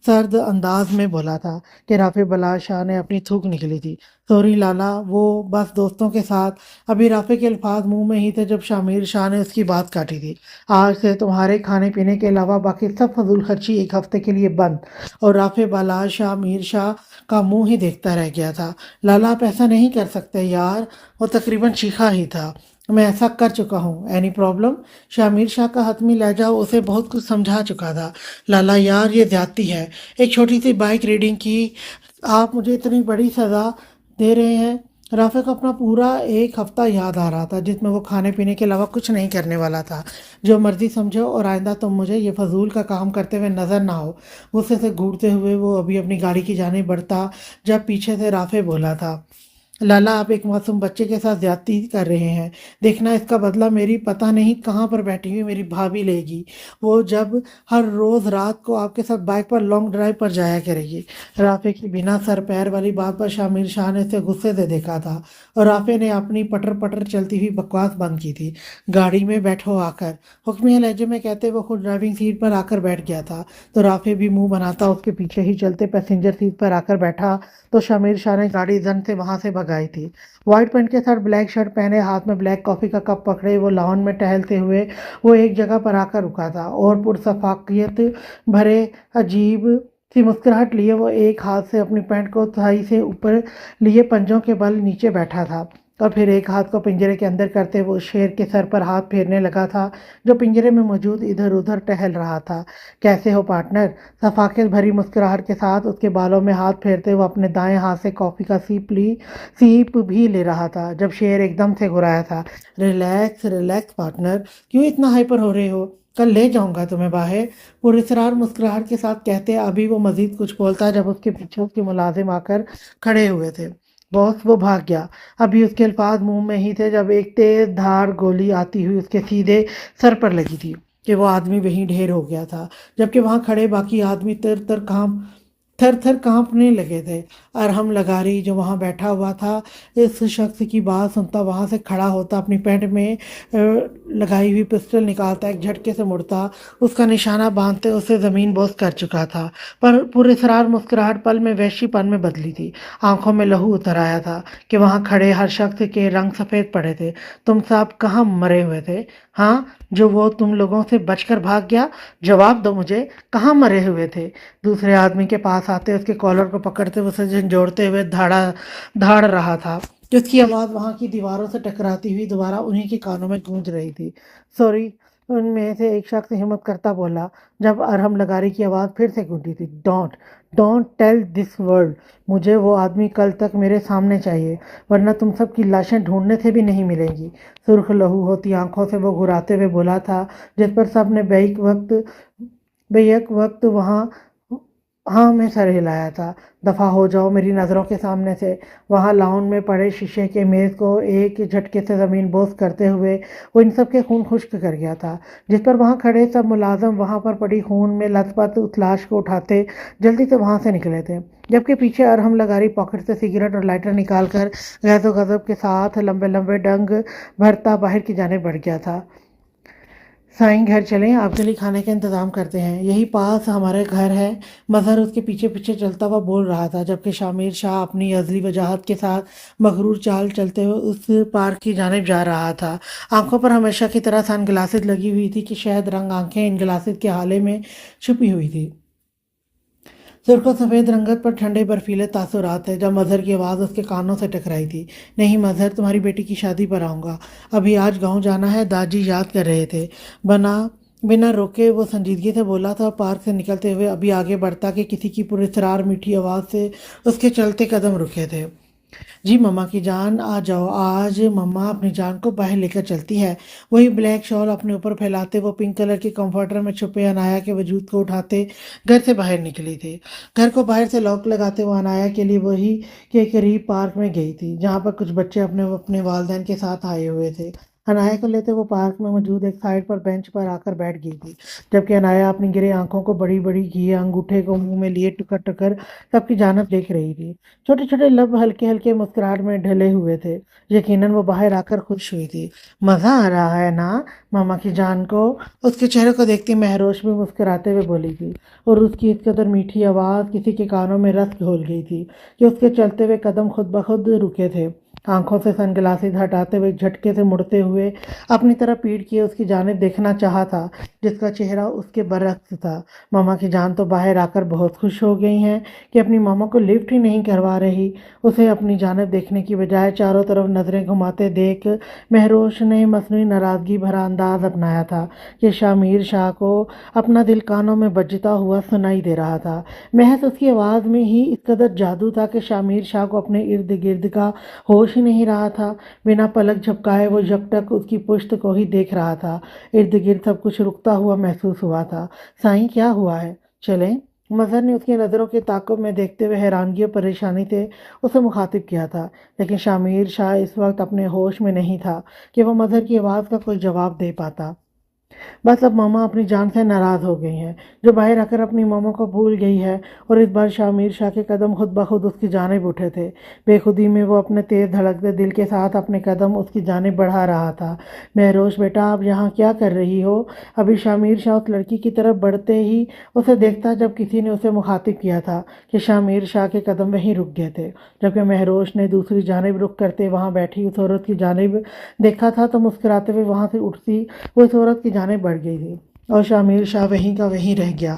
سرد انداز میں بولا تھا کہ رافع بلاش شاہ نے اپنی تھوک نکلی تھی۔ سوری لالا، وہ بس دوستوں کے ساتھ۔ ابھی رافع کے الفاظ منہ میں ہی تھے جب شامیر شاہ نے اس کی بات کاٹی تھی۔ آج سے تمہارے کھانے پینے کے علاوہ باقی سب فضول خرچی 1 ہفتے کے لیے بند۔ اور رافع بلاش شاہ میر شاہ کا منہ ہی دیکھتا رہ گیا تھا۔ لالا آپ ایسا نہیں کر سکتے یار، وہ تقریباً چیخا ہی تھا۔ میں ایسا کر چکا ہوں، اینی پرابلم؟ شامیر شاہ کا حتمی لہجہ اسے بہت کچھ سمجھا چکا تھا۔ لالا یار یہ زیادتی ہے، ایک چھوٹی سی بائک ریڈنگ کی آپ مجھے اتنی بڑی سزا دے رہے ہیں۔ رافع کو اپنا پورا 1 ہفتہ یاد آ رہا تھا جس میں وہ کھانے پینے کے علاوہ کچھ نہیں کرنے والا تھا۔ جو مرضی سمجھو اور آئندہ تم مجھے یہ فضول کا کام کرتے ہوئے نظر نہ ہو۔ غصے سے گھوٹتے ہوئے وہ ابھی اپنی گاڑی کی جانب بڑھتا جب پیچھے سے رافع بولا تھا، لالا آپ ایک معصوم بچے کے ساتھ زیادتی کر رہے ہیں، دیکھنا اس کا بدلہ میری پتہ نہیں کہاں پر بیٹھی ہوئی میری بھابھی لے گی، وہ جب ہر روز رات کو آپ کے ساتھ بائک پر لانگ ڈرائیو پر جایا کرے گی۔ رافع کی بنا سر پیر والی بات پر شامل شاہ نے اسے غصے سے دیکھا تھا اور رافع نے اپنی پٹر پٹر چلتی ہوئی بکواس بند کی تھی۔ گاڑی میں بیٹھو آ کر، حکمیہ لہجے میں کہتے وہ خود ڈرائیونگ سیٹ پر آ کر بیٹھ گیا تھا تو رافع بھی منہ بناتا اس کے پیچھے ہی چلتے پیسنجر سیٹ پر آ کر بیٹھا تو شمیر شاہ نے گاڑی زن سے وہاں سے بھگائی تھی۔ وائٹ پینٹ کے ساتھ بلیک شرٹ پہنے، ہاتھ میں بلیک کافی کا کپ پکڑے وہ لاؤن میں ٹہلتے ہوئے وہ ایک جگہ پر آ کر رکا تھا اور پرصفاقیت بھرے عجیب سی مسکراہٹ لیے وہ ایک ہاتھ سے اپنی پینٹ کو تھائی سے اوپر لیے پنجوں کے بل نیچے بیٹھا تھا اور پھر ایک ہاتھ کو پنجرے کے اندر کرتے وہ شیر کے سر پر ہاتھ پھیرنے لگا تھا جو پنجرے میں موجود ادھر ادھر ٹہل رہا تھا۔ کیسے ہو پارٹنر؟ صفاقت بھری مسکراہٹ کے ساتھ اس کے بالوں میں ہاتھ پھیرتے وہ اپنے دائیں ہاتھ سے کافی کا سیپ بھی لے رہا تھا جب شیر ایک دم سے گرایا تھا۔ ریلیکس ریلیکس پارٹنر، کیوں اتنا ہائپر ہو رہے ہو؟ کل لے جاؤں گا تمہیں باہر، پراسرار مسکراہٹ کے ساتھ کہتے ابھی وہ مزید کچھ بولتا جب اس کے پیچھے اس کے ملازم آ کر کھڑے ہوئے تھے۔ باس، وہ بھاگ گیا۔ ابھی اس کے الفاظ منہ میں ہی تھے جب ایک تیز دھار گولی آتی ہوئی اس کے سیدھے سر پر لگی تھی کہ وہ آدمی وہیں ڈھیر ہو گیا تھا جبکہ وہاں کھڑے باقی آدمی تھر تھر کانپنے لگے تھے۔ ارحم لغاری جو وہاں بیٹھا ہوا تھا اس شخص کی بات سنتا وہاں سے کھڑا ہوتا، اپنی پینٹ میں لگائی ہوئی پسٹل نکالتا، ایک جھٹکے سے مڑتا، اس کا نشانہ باندھتے اسے زمین بوس کر چکا تھا۔ پر پراسرار مسکراہٹ پل میں وحشی پن میں بدلی تھی، آنکھوں میں لہو اتر آیا تھا کہ وہاں کھڑے ہر شخص کے رنگ سفید پڑے تھے۔ تم صاحب کہاں مرے ہوئے تھے؟ ہاں، جو وہ تم لوگوں سے بچ کر بھاگ گیا؟ جواب دو مجھے، کہاں مرے ہوئے تھے؟ دوسرے آدمی کے پاس آتے اس کے کالر کو پکڑتے اسے جھنجھوڑتے ہوئے دھاڑ رہا تھا، جس کی آواز وہاں کی دیواروں سے ٹکراتی ہوئی دوبارہ انہی کے کانوں میں گونج رہی تھی۔ سوری، ان میں سے ایک شخص ہمت کرتا بولا جب ارحم لغاری کی آواز پھر سے گونجی تھی۔ ڈونٹ ٹیل دس ورلڈ، مجھے وہ آدمی کل تک میرے سامنے چاہیے ورنہ تم سب کی لاشیں ڈھونڈنے سے بھی نہیں ملیں گی۔ سرخ لہو ہوتی آنکھوں سے وہ گھراتے ہوئے بولا تھا جس پر سب نے بیک وقت وہاں ہاں میں سر ہلایا تھا۔ دفع ہو جاؤ میری نظروں کے سامنے سے۔ وہاں لاؤن میں پڑے شیشے کے میز کو ایک جھٹکے سے زمین بوس کرتے ہوئے وہ ان سب کے خون خشک کر گیا تھا جس پر وہاں کھڑے سب ملازم وہاں پر پڑی خون میں لت پت اس لاش کو اٹھاتے جلدی سے وہاں سے نکلے تھے، جبکہ پیچھے ارحم لغاری پاکٹ سے سگریٹ اور لائٹر نکال کر غیظ و غضب کے ساتھ لمبے لمبے ڈنگ بھرتا باہر کی جانب بڑھ گیا تھا۔ سائیں گھر چلیں، آپ کے لیے کھانے کا انتظام کرتے ہیں، یہی پاس ہمارے گھر ہے۔ مظہر اس کے پیچھے پیچھے چلتا ہوا بول رہا تھا جبکہ شامیر شاہ اپنی ازلی وجاہت کے ساتھ مغرور چال چلتے ہوئے اس پارک کی جانب جا رہا تھا۔ آنکھوں پر ہمیشہ کی طرح سن گلاسز لگی ہوئی تھی کہ شہد رنگ آنکھیں ان گلاسز کے ہالے میں چھپی ہوئی تھی۔ سرخ و سفید رنگت پر ٹھنڈے برفیلے تاثرات تھے جب مظہر کی آواز اس کے کانوں سے ٹکرائی تھی۔ نہیں مظہر، تمہاری بیٹی کی شادی پر آؤں گا، ابھی آج گاؤں جانا ہے، داجی یاد کر رہے تھے۔ بنا روکے وہ سنجیدگی سے بولا تھا اور پارک سے نکلتے ہوئے ابھی آگے بڑھتا کہ کسی کی پراسرار میٹھی آواز سے اس کے چلتے قدم رکے تھے۔ جی مما کی جان، آ جاؤ، آج مما اپنی جان کو باہر لے کر چلتی ہے۔ وہی بلیک شال اپنے اوپر پھیلاتے وہ پنک کلر کے کمفرٹر میں چھپے عنایا کے وجود کو اٹھاتے گھر سے باہر نکلی تھی۔ گھر کو باہر سے لاک لگاتے وہ عنایا کے لیے وہی کے قریب پارک میں گئی تھی جہاں پر کچھ بچے اپنے والدین کے ساتھ آئے ہوئے تھے۔ عنایا کو لیتے وہ پارک میں موجود ایک سائڈ پر بینچ پر آ کر بیٹھ گئی تھی جبکہ عنایا اپنی گرے آنکھوں کو بڑی بڑی کیے انگوٹھے کو منہ میں لیے ٹکر ٹکر سب کی جانب دیکھ رہی تھی۔ چھوٹے چھوٹے لب ہلکے ہلکے مسکراہٹ میں ڈھلے ہوئے تھے، یقیناً وہ باہر آ کر خوش ہوئی تھی۔ مزہ آ رہا ہے نا ماما کی جان کو؟ اس کے چہرے کو دیکھتی مہروش بھی مسکراتے ہوئے بولی تھی اور اس کی اس قدر میٹھی آواز کسی کے کانوں میں رس گھول گئی تھی کہ اس کے چلتے ہوئے قدم خود بخود رکے تھے۔ آنکھوں سے سن گلاسز ہٹاتے ہوئے جھٹکے سے مڑتے ہوئے اپنی طرف پیٹ کیے اس کی جانب دیکھنا چاہا تھا جس کا چہرہ اس کے برعکس تھا۔ ماما کی جان تو باہر آ کر بہت خوش ہو گئی ہیں کہ اپنی ماما کو لفٹ ہی نہیں کروا رہی۔ اسے اپنی جانب دیکھنے کی بجائے چاروں طرف نظریں گھماتے دیکھ مہروش نے مصنوعی ناراضگی بھرا انداز اپنایا تھا کہ شامیر شاہ کو اپنا دل کانوں میں بجتا ہوا سنائی دے رہا تھا۔ محض اس کی آواز میں ہی اس قدر جادو تھا کہ شامیر شاہ کو اپنے ارد گرد کا ہوش ہی نہیں رہا تھا۔ بنا پلک جھپکائے وہ یکٹک اس کی پشت کو ہی دیکھ رہا تھا۔ ارد گرد سب کچھ رکتا ہوا محسوس ہوا تھا۔ سائیں کیا ہوا ہے؟ چلیں मजहर ने उसकी नज़रों के ताक़ुब में देखते हुए हैरानगी और परेशानी से उसे मुखातिब किया था, लेकिन शामिर शाह इस वक्त अपने होश में नहीं था कि वह मजहर की आवाज़ का कोई जवाब दे पाता। बस अब मामा अपनी जान से नाराज़ हो गई हैं, जो बाहर आकर अपनी मामा को भूल गई है। और इस बार शामिर शाह के कदम खुद ब खुद उसकी जानिब उठे थे। बेखुदी में वो अपने तेज़ धड़कते दिल के साथ अपने कदम उसकी जानिब बढ़ा रहा था। महरोश बेटा, आप यहाँ क्या कर रही हो? अभी शामिर शाह उस लड़की की तरफ बढ़ते ही उसे देखता जब किसी ने उसे मुखातिब किया था कि शामिर शाह के कदम वहीं रुक गए थे। जबकि महरोश ने दूसरी जानिब रुख करते वहाँ बैठी उस औरत की जानिब देखा था तो मुस्कुराते हुए वहाँ से उठती वो इस औरत की जानिब बढ़ गई थी और शामिर शाह वहीं का वहीं रह गया।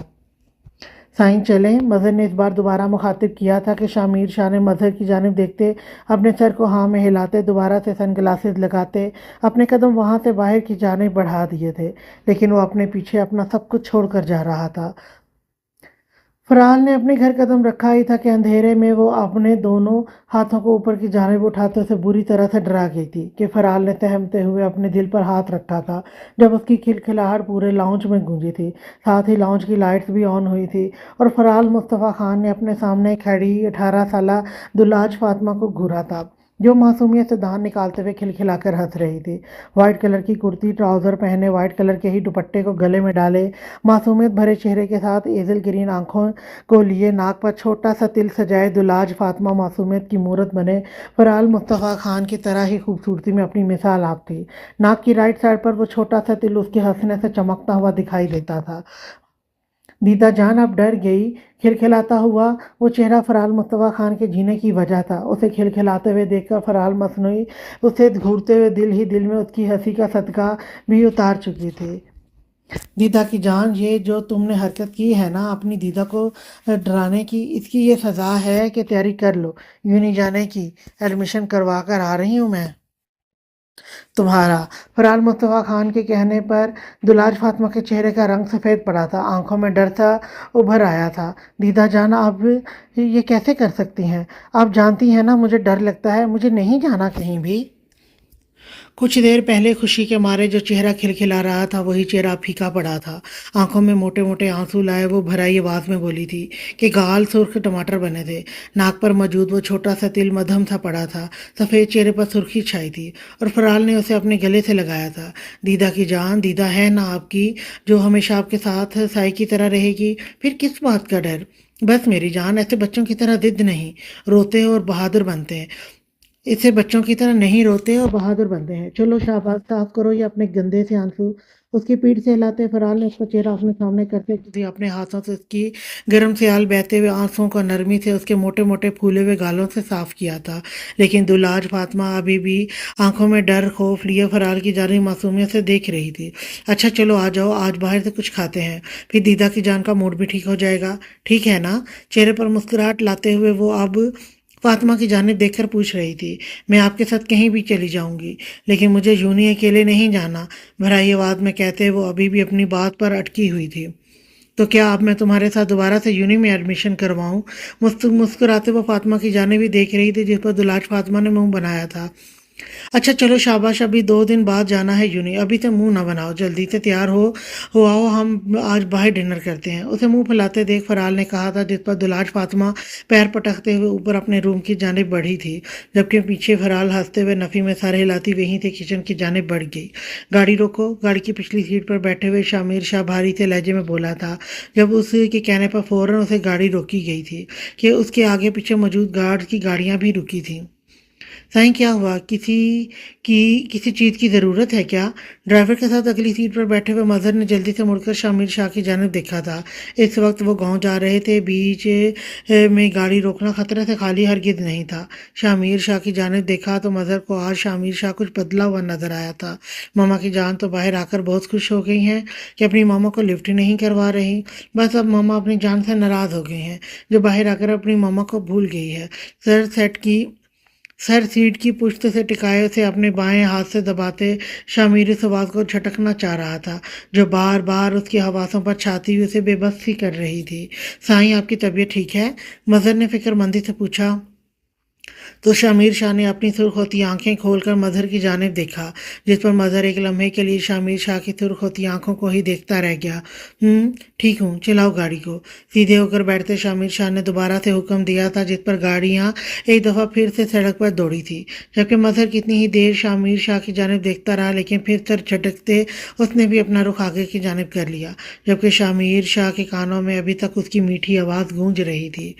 साईं चलें, मजहर ने इस बार दोबारा मुखातिब किया था कि शामिर शाह ने मजहर की जानिब देखते अपने सर को हाँ में हिलाते दोबारा से सन ग्लासेस लगाते अपने कदम वहाँ से बाहर की जानिब बढ़ा दिए थे, लेकिन वो अपने पीछे अपना सब कुछ छोड़ कर जा रहा था। फरहाल ने अपने घर कदम रखा ही था कि अंधेरे में वो अपने दोनों हाथों को ऊपर की जानिब उठाते उसे बुरी तरह से डरा गई थी कि फरहाल ने सहमते हुए अपने दिल पर हाथ रखा था जब उसकी खिलखिलाहट पूरे लाउंज में गूंजी थी। साथ ही लाउंज की लाइट्स भी ऑन हुई थी और फरहाल मुस्तफ़ा खान ने अपने सामने खड़ी 18 साल दुलाज फातिमा को घूरा था, जो मासूमियत से दांत निकालते हुए खिलखिलाकर हंस रही थी। वाइट कलर की कुर्ती ट्राउज़र पहने, वाइट कलर के ही दुपट्टे को गले में डाले, मासूमियत भरे चेहरे के साथ एजल ग्रीन आंखों को लिए नाक पर छोटा सा तिल सजाए दुलाज फातिमा मासूमियत की मूरत बने फरहाल मुस्तफ़ा खान की तरह ही खूबसूरती में अपनी मिसाल आप थी। नाक की राइट साइड पर वो छोटा सा तिल उसके हंसने से चमकता हुआ दिखाई देता था। दीदा जान अब डर गई। खिलखिलाता हुआ वो चेहरा फरहाल मुस्तफ़ा खान के जीने की वजह था। उसे खिलखिलाते हुए देखकर फरहाल मसनूई उसे घूरते हुए दिल ही दिल में उसकी हंसी का सदका भी उतार चुकी थी। दीदा की जान, ये जो तुमने हरकत की है ना अपनी दीदा को डराने की, इसकी ये सज़ा है कि तैयारी कर लो, यूं नहीं जाने की एडमिशन करवा कर आ रही हूँ मैं तुम्हारा। फरहाल मुस्तफ़ा खान के कहने पर दुलाज फातिमा के चेहरे का रंग सफ़ेद पड़ा था, आंखों में डर सा उभर आया था। दीदा जान, आप ये कैसे कर सकती हैं? आप जानती हैं ना मुझे डर लगता है, मुझे नहीं जाना कहीं भी। कुछ देर पहले खुशी के मारे जो चेहरा खिलखिला रहा था वही चेहरा फीका पड़ा था। आंखों में मोटे मोटे आंसू लाए वो भराई आवाज़ में बोली थी कि गाल सुर्ख टमाटर बने थे। नाक पर मौजूद वो छोटा सा तिल मध्यम सा पड़ा था, सफ़ेद चेहरे पर सुर्खी छाई थी और फरहाल ने उसे अपने गले से लगाया था। दीदा की जान, दीदा है ना आपकी, जो हमेशा आपके साथ साई की तरह रहेगी, फिर किस बात का डर? बस मेरी जान, ऐसे बच्चों की तरह जिद नहीं, रोते और बहादुर बनते हैं। इससे बच्चों की तरह नहीं रोते और बहादुर बनते हैं। चलो शाबाश, साफ करो ये अपने गंदे से आंसू। उसकी पीठ से हिलाते फरहाल ने उसका चेहरा अपने सामने करते हुए अपने हाथों से उसकी गर्म स्याल बहते हुए आंसुओं को नरमी से उसके मोटे मोटे फूले हुए गालों से साफ किया था। लेकिन दुलाज फातिमा अभी भी आंखों में डर खौफ लिए फरहाल की जानी मासूमियत से देख रही थी। अच्छा चलो आ जाओ, आज बाहर से कुछ खाते हैं, फिर दीदा की जान का मूड भी ठीक हो जाएगा, ठीक है ना? चेहरे पर मुस्कुराहट लाते हुए वो अब फातिमा की जानिब देखकर पूछ रही थी। मैं आपके साथ कहीं भी चली जाऊंगी, लेकिन मुझे यूं ही अकेले नहीं जाना, भराई आवाज़ में कहते वो अभी भी अपनी बात पर अटकी हुई थी। तो क्या अब मैं तुम्हारे साथ दोबारा से यूनी में एडमिशन करवाऊं? मुस्कुराते वो फातिमा की जानिब भी देख रही थी जिस पर दुलाज फातिमा ने मुंह बनाया था। अच्छा चलो शाबाश, अभी 2 दिन बाद जाना है यूनी, अभी से मुंह ना बनाओ, जल्दी से तैयार हो आओ, हम आज बाहर डिनर करते हैं। उसे मुंह फैलाते देख फरहाल ने कहा था, जिस पर दुलाज फातिमा पैर पटकते हुए ऊपर अपने रूम की जानिब बढ़ी थी, जबकि पीछे फरहाल हंसते हुए नफ़ी में सर हिलाती वहीं से किचन की जानिब बढ़ गई। गाड़ी रोको। गाड़ी की पिछली सीट पर बैठे हुए शामिर शाह भारी से लहजे में बोला था, जब उसके कहने पर फ़ौरन उसे गाड़ी रोकी गई थी कि उसके आगे पीछे मौजूद गार्ड की गाड़ियां भी रुकी थीं। साईं क्या हुआ, किसी चीज़ की ज़रूरत है क्या? ड्राइवर के साथ अगली सीट पर बैठे हुए मजहर ने जल्दी से मुड़कर शामिर शाह की जानिब देखा था। इस वक्त वो गांव जा रहे थे, बीच में गाड़ी रोकना खतरे से खाली हरगिज नहीं था। शामिर शाह की जानिब देखा तो मजहर को आज शामिर शाह कुछ बदला हुआ नजर आया था। मामा की जान तो बाहर आकर बहुत खुश हो गई हैं कि अपनी मामा को लिफ्ट ही नहीं करवा रही। बस अब मामा अपनी जान से नाराज़ हो गई हैं, जो बाहर आकर अपनी मामा को भूल गई है। सर सीट की पुश्त से टिकाए उसे अपने बाएं हाथ से दबाते शामिर इस आवाज़ को झटकना चाह रहा था, जो बार बार उसकी हवासों पर छाती हुई उसे बेबस सी कर रही थी। साईं आपकी तबीयत ठीक है? मजहर ने फिक्रमंदी से पूछा। تو شامیر شاہ نے اپنی سرخ ہوتی آنکھیں کھول کر مظہر کی جانب دیکھا، جس پر مظہر ایک لمحے کے لیے شامیر شاہ کی سرخ ہوتی آنکھوں کو ہی دیکھتا رہ گیا۔ ٹھیک ہوں، چلاؤ گاڑی کو۔ سیدھے ہو کر بیٹھتے شامیر شاہ نے دوبارہ سے حکم دیا تھا، جس پر گاڑیاں ایک دفعہ پھر سے سڑک پر دوڑی تھی، جبکہ مظہر کتنی ہی دیر شامیر شاہ کی جانب دیکھتا رہا، لیکن پھر سر جھٹکتے اس نے بھی اپنا رخ آگے کی جانب کر لیا، جبکہ شامیر شاہ کے کانوں میں ابھی تک اس کی میٹھی آواز گونج رہی تھی۔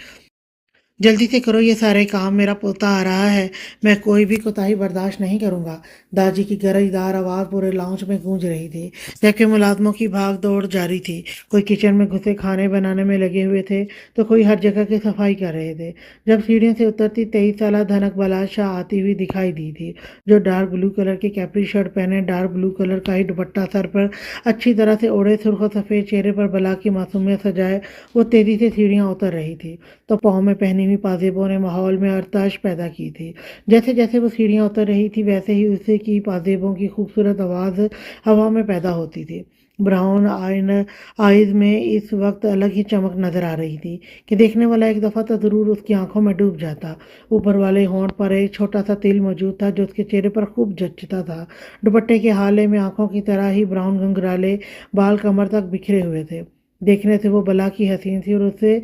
جلدی سے کرو یہ سارے کام، میرا پوتا آ رہا ہے، میں کوئی بھی کوتاہی برداشت نہیں کروں گا۔ داجی کی گرجدار آواز پورے لاؤنج میں گونج رہی تھی، جبکہ ملازموں کی بھاگ دوڑ جاری تھی۔ کوئی کچن میں گھسے کھانے بنانے میں لگے ہوئے تھے تو کوئی ہر جگہ کی صفائی کر رہے تھے۔ جب سیڑھیوں سے اترتی 23 سالہ دھنک بلاس شاہ آتی ہوئی دکھائی دی تھی، جو ڈارک بلو کلر کی کیپری شرٹ پہنے، ڈارک بلو کلر کا ہی دوپٹہ سر پر اچھی طرح سے اوڑھے، سرخ و سفید چہرے پر بلا کی معصومیت سجائے وہ تیزی سے سیڑھیاں اتر رہی تھی، تو پاؤں میں پہنی ہوئی پازیبوں نے ماحول میں ارتعاش پیدا کی تھی۔ جیسے جیسے وہ سیڑھیاں اتر رہی تھی، ویسے ہی اسے کی پازیبوں کی خوبصورت آواز ہوا میں پیدا ہوتی تھی۔ براؤن آئیز میں اس وقت الگ ہی چمک نظر آ رہی تھی کہ دیکھنے والا ایک دفعہ تو ضرور اس کی آنکھوں میں ڈوب جاتا۔ اوپر والے ہونٹ پر ایک چھوٹا سا تل موجود تھا، جو اس کے چہرے پر خوب جچتا تھا۔ دوپٹے کے حالے میں آنکھوں کی طرح ہی براؤن گھنگرالے بال کمر تک بکھرے ہوئے تھے۔ دیکھنے سے وہ بلا کی حسین تھی، اور اسے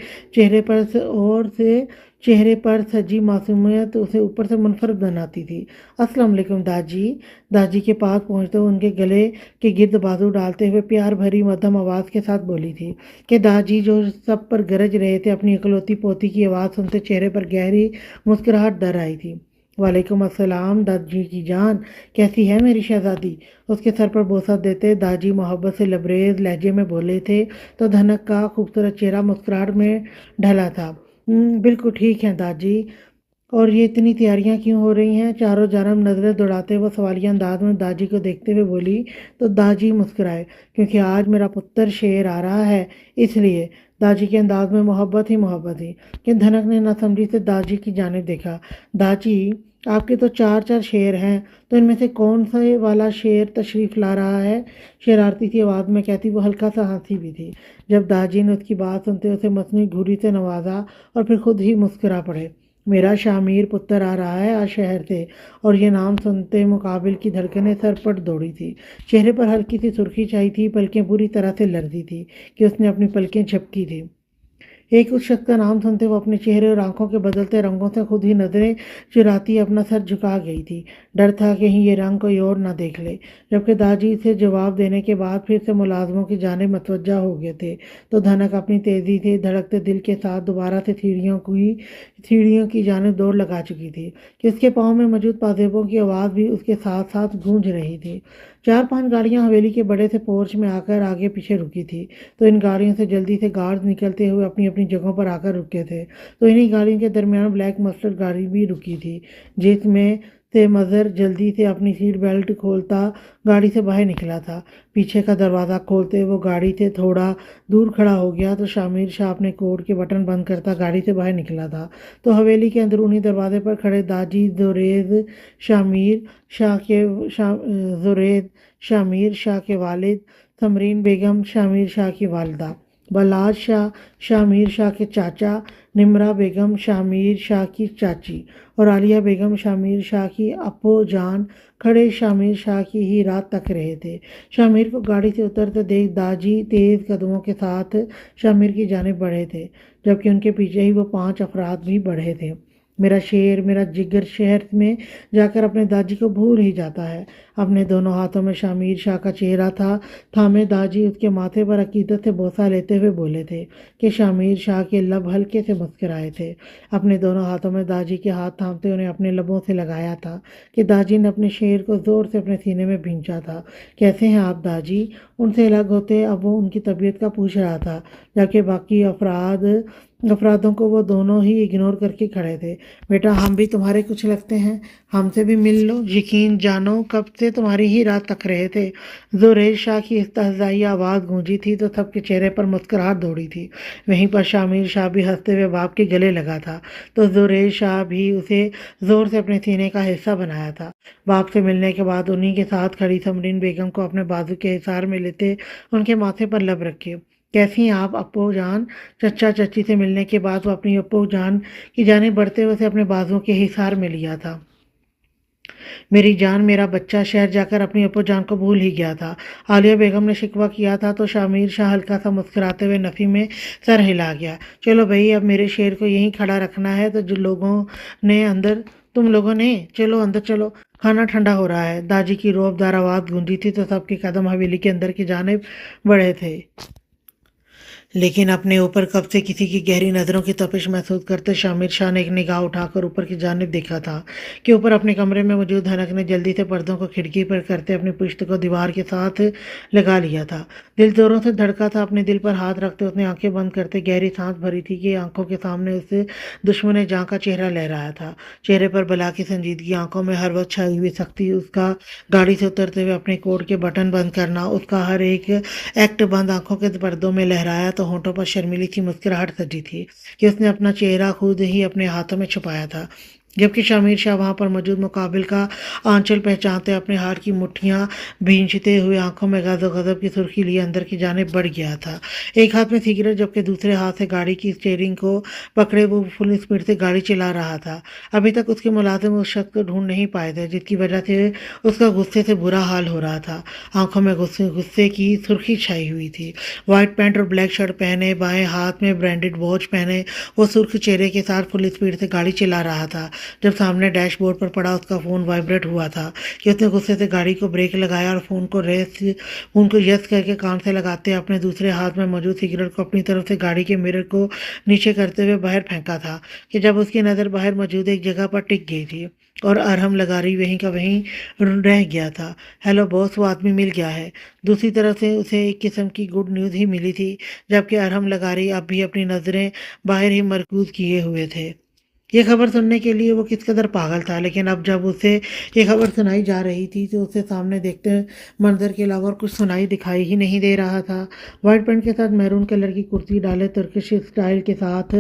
چہرے پر سجی معصومیت اسے اوپر سے منفرد بناتی تھی۔ السلام علیکم داجی۔ داجی کے پاس پہنچتے ان کے گلے کے گرد بازو ڈالتے ہوئے پیار بھری مدھم آواز کے ساتھ بولی تھی کہ داجی، جو سب پر گرج رہے تھے، اپنی اکلوتی پوتی کی آواز سنتے چہرے پر گہری مسکراہٹ در آئی تھی۔ وعلیکم السلام داجی کی جان، کیسی ہے میری شہزادی؟ اس کے سر پر بوسہ دیتے داجی محبت سے لبریز لہجے میں بولے تھے، تو دھنک کا خوبصورت چہرہ مسکراہٹ میں ڈھلا تھا۔ بالکل ٹھیک ہیں داجی، اور یہ اتنی تیاریاں کیوں ہو رہی ہیں؟ چاروں جانب نظریں دوڑاتے وہ سوالیہ انداز میں داجی کو دیکھتے ہوئے بولی، تو داجی مسکرائے۔ کیونکہ آج میرا پتر شیر آ رہا ہے، اس لیے۔ داجی کے انداز میں محبت ہی محبت تھی کہ دھنک نے نہ سمجھی سے داجی کی جانب دیکھا۔ داجی، آپ کے تو چار شیر ہیں، تو ان میں سے کون سا والا شیر تشریف لا رہا ہے؟ شرارتی سی آواز میں کہتی وہ ہلکا سا ہنسی بھی تھی۔ جب داجی نے اس کی بات سنتے اسے مصنوعی گھوری سے نوازا اور پھر خود ہی مسکرا پڑے۔ میرا شامیر پتر آ رہا ہے آج شہر سے، اور یہ نام سنتے مقابل کی دھڑکنیں سر پٹ دوڑی تھی۔ چہرے پر ہلکی سی سرخی چھائی تھی، پلکیں پوری طرح سے لرزی تھی کہ اس نے اپنی پلکیں جھپکی تھی۔ ایک اس شخص کا نام سنتے وہ اپنے چہرے اور آنکھوں کے بدلتے رنگوں سے خود ہی نظریں چراتی اپنا سر جھکا گئی تھی۔ ڈر تھا کہیں یہ رنگ کوئی اور نہ دیکھ لے۔ جبکہ داجی اسے جواب دینے کے بعد پھر سے ملازموں کی جانب متوجہ ہو گئے تھے، تو دھنک اپنی تیزی سے دھڑکتے دل کے ساتھ دوبارہ سے سیڑھیوں کی جانب دوڑ لگا چکی تھی کہ اس کے پاؤں میں موجود پازیبوں کی آواز بھی اس کے ساتھ ساتھ گونج رہی تھی۔ 4-5 گاڑیاں حویلی کے بڑے سے پورچ میں آ کر آگے پیچھے رکی تھی، تو ان گاڑیوں سے جلدی سے گارڈز نکلتے ہوئے اپنی اپنی جگہوں پر آ کر رکے تھے۔ تو انہی گاڑیوں کے درمیان بلیک مسٹرڈ گاڑی بھی رکی تھی، جس میں سے مظہر جلدی سے اپنی سیٹ بیلٹ کھولتا گاڑی سے باہر نکلا تھا۔ پیچھے کا دروازہ کھولتے وہ گاڑی سے تھوڑا دور کھڑا ہو گیا، تو شامیر شاہ اپنے کوٹ کے بٹن بند کرتا گاڑی سے باہر نکلا تھا۔ تو حویلی کے اندرونی دروازے پر کھڑے داجی زورید شامیر شاہ کے والد، ثمرین بیگم شامیر شاہ کی والدہ، بلاس شاہ شامیر شاہ کے چاچا، نمرہ بیگم شامیر شاہ کی چاچی، اور عالیہ بیگم شامیر شاہ کی اپو جان کھڑے شامیر شاہ کی ہی رات تک رہے تھے۔ شامیر کو گاڑی سے اترتے دیکھ داجی تیز قدموں کے ساتھ شامیر کی جانب بڑھے تھے، جبکہ ان کے پیچھے ہی وہ 5 افراد بھی بڑھے تھے۔ میرا شیر، میرا جگر شہر میں جا کر اپنے داجی کو بھول ہی جاتا ہے۔ اپنے دونوں ہاتھوں میں شامیر شاہ کا چہرہ تھامے داجی اس کے ماتھے پر عقیدت سے بوسہ لیتے ہوئے بولے تھے کہ شامیر شاہ کے لب ہلکے سے مسکرائے تھے۔ اپنے دونوں ہاتھوں میں داجی کے ہاتھ تھامتے انہیں اپنے لبوں سے لگایا تھا کہ داجی نے اپنے شیر کو زور سے اپنے سینے میں بھینچا تھا۔ کیسے ہیں آپ داجی؟ ان سے الگ ہوتے اب وہ ان کی طبیعت کا پوچھ رہا تھا، جبکہ باقی افرادوں کو وہ دونوں ہی اگنور کر کے کھڑے تھے۔ بیٹا، ہم بھی تمہارے کچھ لگتے ہیں، ہم سے بھی مل لو، یقین جانو کب سے تمہاری ہی رات تک رہے تھے۔ زورید شاہ کی استہزائی آواز گونجی تھی تو سب کے چہرے پر مسکراہٹ دوڑی تھی۔ وہیں پر شامیر شاہ بھی ہنستے ہوئے باپ کے گلے لگا تھا، تو زورید شاہ بھی اسے زور سے اپنے سینے کا حصہ بنایا تھا۔ باپ سے ملنے کے بعد انہی کے ساتھ کھڑی ثمرین بیگم کو اپنے بازو کے حصار میں لیتے ان کے ماتھے پر لب رکھے कैसी हैं आप अप्पू जान। चचा चची से मिलने के बाद वो अपनी अप्पू जान की जानिब बढ़ते हुए उसे अपने बाजुओं के हिसार में लिया था। मेरी जान, मेरा बच्चा। शहर जाकर अपनी अप्पू जान को भूल ही गया था। आलिया बेगम ने शिकवा किया था तो शामिर शाह हल्का सा मुस्कुराते हुए नफ़ी में सर हिला गया। चलो भई, अब मेरे शेर को यहीं खड़ा रखना है तो जो लोगों ने अंदर तुम लोगों ने चलो अंदर चलो, खाना ठंडा हो रहा है। दादी की रोबदार आवाज़ गूंजी थी तो सबके कदम हवेली के अंदर की जानिब बढ़े थे। लेकिन अपने ऊपर कब से किसी की गहरी नज़रों की तपिश महसूस करते शामिर शाह ने एक निगाह उठाकर ऊपर की जानिब देखा था कि ऊपर अपने कमरे में मौजूद हनक ने जल्दी से पर्दों को खिड़की पर करते अपनी पुश्त को दीवार के साथ लगा लिया था। दिल जोरों से धड़का था। अपने दिल पर हाथ रखते उसने आंखें बंद करते गहरी सांस भरी थी कि आंखों के सामने उस दुश्मन जहाँ का चेहरा लहराया था। चेहरे पर बला की संजीदगी, आंखों में हर वक्त छाई हुई सख्ती, उसका गाड़ी से उतरते हुए अपने कोट के बटन बंद करना, उसका हर एक एक्ट बंद आंखों के पर्दों में लहराया तो होंठों पर शर्मीली सी मुस्कुराहट सजी थी कि उसने अपना चेहरा खुद ही अपने हाथों में छुपाया था। जबकि शामिर शाह वहां पर मौजूद मुकाबिल का आंचल पहचानते अपने हाथ की मुट्ठियां भींचते हुए आंखों में गजब की सुर्खी लिए अंदर की जानिब बढ़ गया था। एक हाथ में सिगरेट जबकि दूसरे हाथ से गाड़ी की स्टीयरिंग को पकड़े वो फुल स्पीड से गाड़ी चला रहा था। अभी तक उसके मुलाजिम उस शख्स को ढूंढ नहीं पाए थे जिसकी वजह से उसका गुस्से से बुरा हाल हो रहा था। आंखों में गुस्से गुस्से की सुर्खी छाई हुई थी। व्हाइट पैंट और ब्लैक शर्ट पहने, बाएं हाथ में ब्रांडेड वॉच पहने, वो सुर्ख चेहरे के साथ फुल स्पीड से गाड़ी चला रहा था। जब सामने डैशबोर्ड पर पड़ा उसका फ़ोन वाइब्रेट हुआ था कि उसने गुस्से से गाड़ी को ब्रेक लगाया और फ़ोन को यस करके कान से लगाते अपने दूसरे हाथ में मौजूद सिगरेट को अपनी तरफ से गाड़ी के मिरर को नीचे करते हुए बाहर फेंका था कि जब उसकी नज़र बाहर मौजूद एक जगह पर टिक गई थी और अरहम लगारी वहीं का वहीं रह गया था। हेलो बॉस, वो आदमी मिल गया है। दूसरी तरफ से उसे एक किस्म की गुड न्यूज़ ही मिली थी, जबकि अरहम लगारी अब भी अपनी नज़रें बाहर ही मरकूज किए हुए थे। ये खबर सुनने के लिए वो किस कदर पागल था, लेकिन अब जब उसे ये खबर सुनाई जा रही थी तो उसे सामने देखते मंजर के अलावा और कुछ सुनाई दिखाई ही नहीं दे रहा था। व्हाइट पैंट के साथ मैरून कलर की कुर्ती डाले, तुर्किश स्टाइल के साथ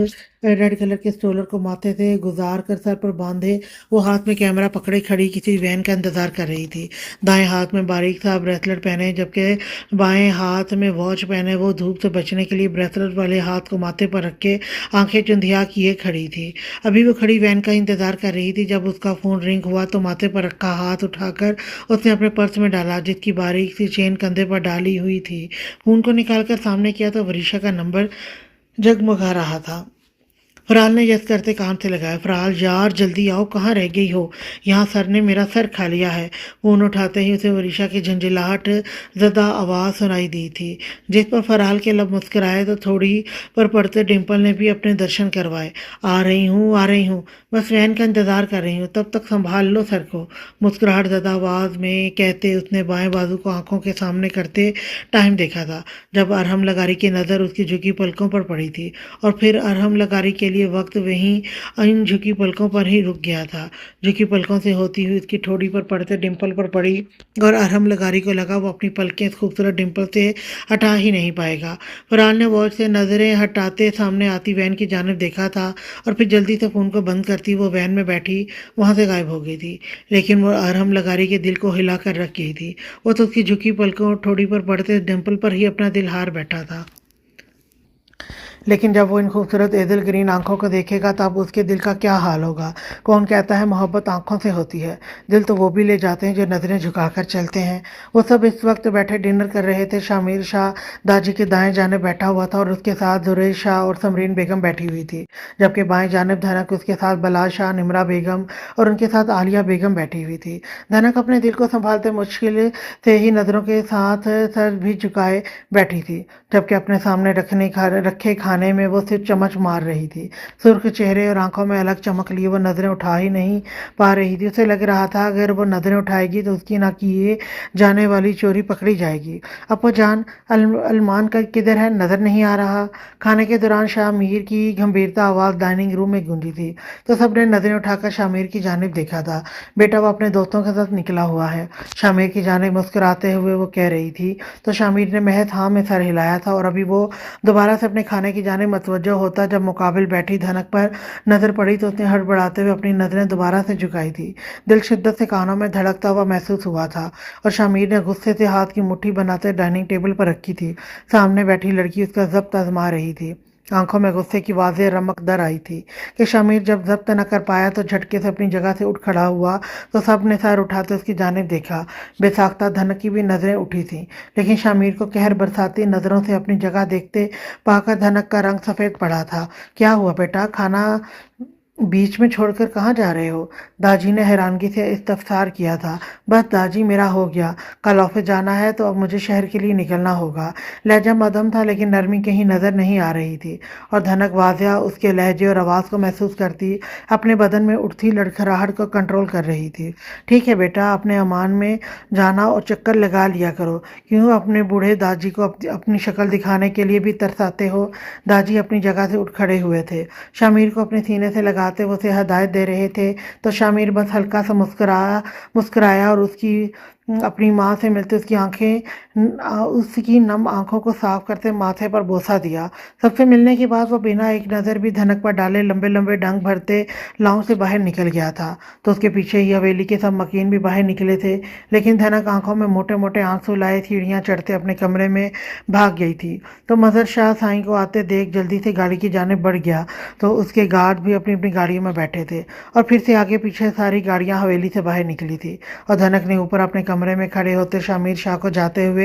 रेड कलर के स्टोलर को माथे से गुजार कर सर पर बांधे वो हाथ में कैमरा पकड़े खड़ी किसी वैन का इंतजार कर रही थी। दाएं हाथ में बारीक सा ब्रेसलेट पहने जबकि बाएं हाथ में वॉच पहने वो धूप से बचने के लिए ब्रेसलेट वाले हाथ को माथे पर रख के आंखें चुंधिया किए खड़ी थी। अभी वो खड़ी वैन का इंतजार कर रही थी जब उसका फ़ोन रिंग हुआ तो माथे पर रखा हाथ उठाकर उसने अपने पर्स में डाला जिसकी बारीक सी चेन कंधे पर डाली हुई थी। फ़ोन को निकालकर सामने किया तो वरीशा का नंबर जगमगा रहा था। फरहाल ने यस करते कान से लगाया। फरहाल यार जल्दी आओ, कहाँ रह गई हो? यहाँ सर ने मेरा सर खा लिया है। फ़ोन उठाते ही उसे वरीशा की झंझलाहट ज़दा आवाज़ सुनाई दी थी जिस पर फरहाल के लब मुस्कुराए तो थोड़ी पर पड़ते डिम्पल ने भी अपने दर्शन करवाए। आ रही हूँ, बस वैन का इंतज़ार कर रही हूँ, तब तक संभाल लो सर को। मुस्कुराहट ज़दा आवाज़ में कहते उसने बाएं बाजू को आंखों के सामने करते टाइम देखा था जब अरहम लगारी की नज़र उसकी झुकी पलकों पर पड़ी थी और फिर अरहम लगारी के लिए वक्त वहीं इन झुकी पलकों पर ही रुक गया था। झुकी पलकों से होती हुई उसकी ठोड़ी पर पड़ते डिंपल पर पड़ी और अरहम लगारी को लगा वो अपनी पलकें इस खूबसूरत डिंपल से हटा ही नहीं पाएगा। फरहाल ने वॉच से नजरें हटाते सामने आती वैन की जानिब देखा था और फिर जल्दी से फ़ोन को बंद करती वो वैन में बैठी वहां से गायब हो गई थी। लेकिन वो अरहम लगारी के दिल को हिला कर रख गई थी। वो तो उसकी झुकी पलकों और ठोड़ी पर पड़ते डिंपल पर ही अपना दिल हार बैठा था। लेकिन जब वो इन खूबसूरत एजल ग्रीन आंखों को देखेगा तब उसके दिल का क्या हाल होगा। कौन कहता है मोहब्बत आंखों से होती है, दिल तो वो भी ले जाते हैं जो नज़रें झुकाकर चलते हैं। वो सब इस वक्त बैठे डिनर कर रहे थे। शामिर शाह दाजी के दाएं जाने बैठा हुआ था और उसके साथ जुरैश शाह और समरीन बेगम बैठी हुई थी, जबकि बाएं जानिब धनक उसके साथ बलाल शाह, निमरा बेगम और उनके साथ आलिया बेगम बैठी हुई थी। धनक अपने दिल को संभालते मुश्किल से ही नज़रों के साथ सर भी झुकाए बैठी थी, जबकि अपने सामने रखे खाने में वो सिर्फ चम्मच मार रही थी। सुर्ख चेहरे और आंखों में अलग चमक लिए वो नजरें उठा ही नहीं पा रही थी। उसे लग रहा था अगर वो नजरें उठाएगी तो उसकी ना किए जाने वाली चोरी पकड़ी जाएगी। अपो जान, अलमान का किधर है? नजर नहीं आ रहा। खाने के दौरान शाह मीर की गंभीरता आवाज डाइनिंग रूम में गूंजी थी तो सबने नजरें उठाकर शामिर की जानिब देखा था। बेटा वो अपने दोस्तों के साथ निकला हुआ है, शामिर की जानिब मुस्कुराते हुए वो कह रही थी तो शामिर ने महज हाँ में सर हिलाया था और अभी वो दोबारा से अपने खाने की जाने मतवज्जह होता। जब मुकाबिल बैठी धनक पर नजर पड़ी तो उसने हड़बड़ाते हुए अपनी नजरें दोबारा से झुकाई थी। दिल शिद्दत से कानों में धड़कता हुआ महसूस हुआ था और शामिर ने गुस्से से हाथ की मुट्ठी बनाते डाइनिंग टेबल पर रखी थी। सामने बैठी लड़की उसका जब्त आजमा रही थी। आंखों में गुस्से की वाज़ेह रमक दर आई थी कि शामिर जब जब्त न कर पाया तो झटके से अपनी जगह से उठ खड़ा हुआ तो सब ने सर उठाते उसकी जानिब देखा। बेसाख्ता धनक की भी नजरें उठी थीं, लेकिन शामिर को कहर बरसाती नजरों से अपनी जगह देखते पाकर धनक का रंग सफेद पड़ा था। क्या हुआ बेटा, खाना बीच में छोड़कर कहाँ जा रहे हो? दाजी ने हैरानगी से इस्तफसार किया था। बस दाजी, मेरा हो गया, कल ऑफिस जाना है तो अब मुझे शहर के लिए निकलना होगा। लहजा मदम था लेकिन नरमी कहीं नजर नहीं आ रही थी और धनक वाज़िया उसके लहजे और आवाज़ को महसूस करती अपने बदन में उठती लड़खड़ाहट को कंट्रोल कर रही थी। ठीक है बेटा, अपने अमान में जाना और चक्कर लगा लिया करो। क्यों अपने बूढ़े दादी को अपनी शक्ल दिखाने के लिए भी तरसाते हो? दादी अपनी जगह से उठ खड़े हुए थे। शामिर को अपने सीने से लगाते हुए उसे हदायत दे रहे थे तो शामिर बस हल्का सा मुस्कुराया और उसकी अपनी माँ से मिलते उसकी उसकी नम आंखों को साफ करते माथे पर बोसा दिया। सबसे मिलने के बाद वो बिना एक नज़र भी धनक पर डाले लंबे लंबे डंग भरते लॉन्ग से बाहर निकल गया था। तो उसके पीछे ही हवेली के सब मकीन भी बाहर निकले थे, लेकिन धनक आंखों में मोटे मोटे आंसू लाए सीढ़ियाँ चढ़ते अपने कमरे में भाग गई थी। तो मजर शाह साईं को आते देख जल्दी से गाड़ी की जानिब बढ़ गया तो उसके गार्ड भी अपनी अपनी गाड़ियों में बैठे थे और फिर से आगे पीछे सारी गाड़ियां हवेली से बाहर निकली थी और धनक ने ऊपर अपने कमरे में खड़े होते शामिर शाह को जाते हुए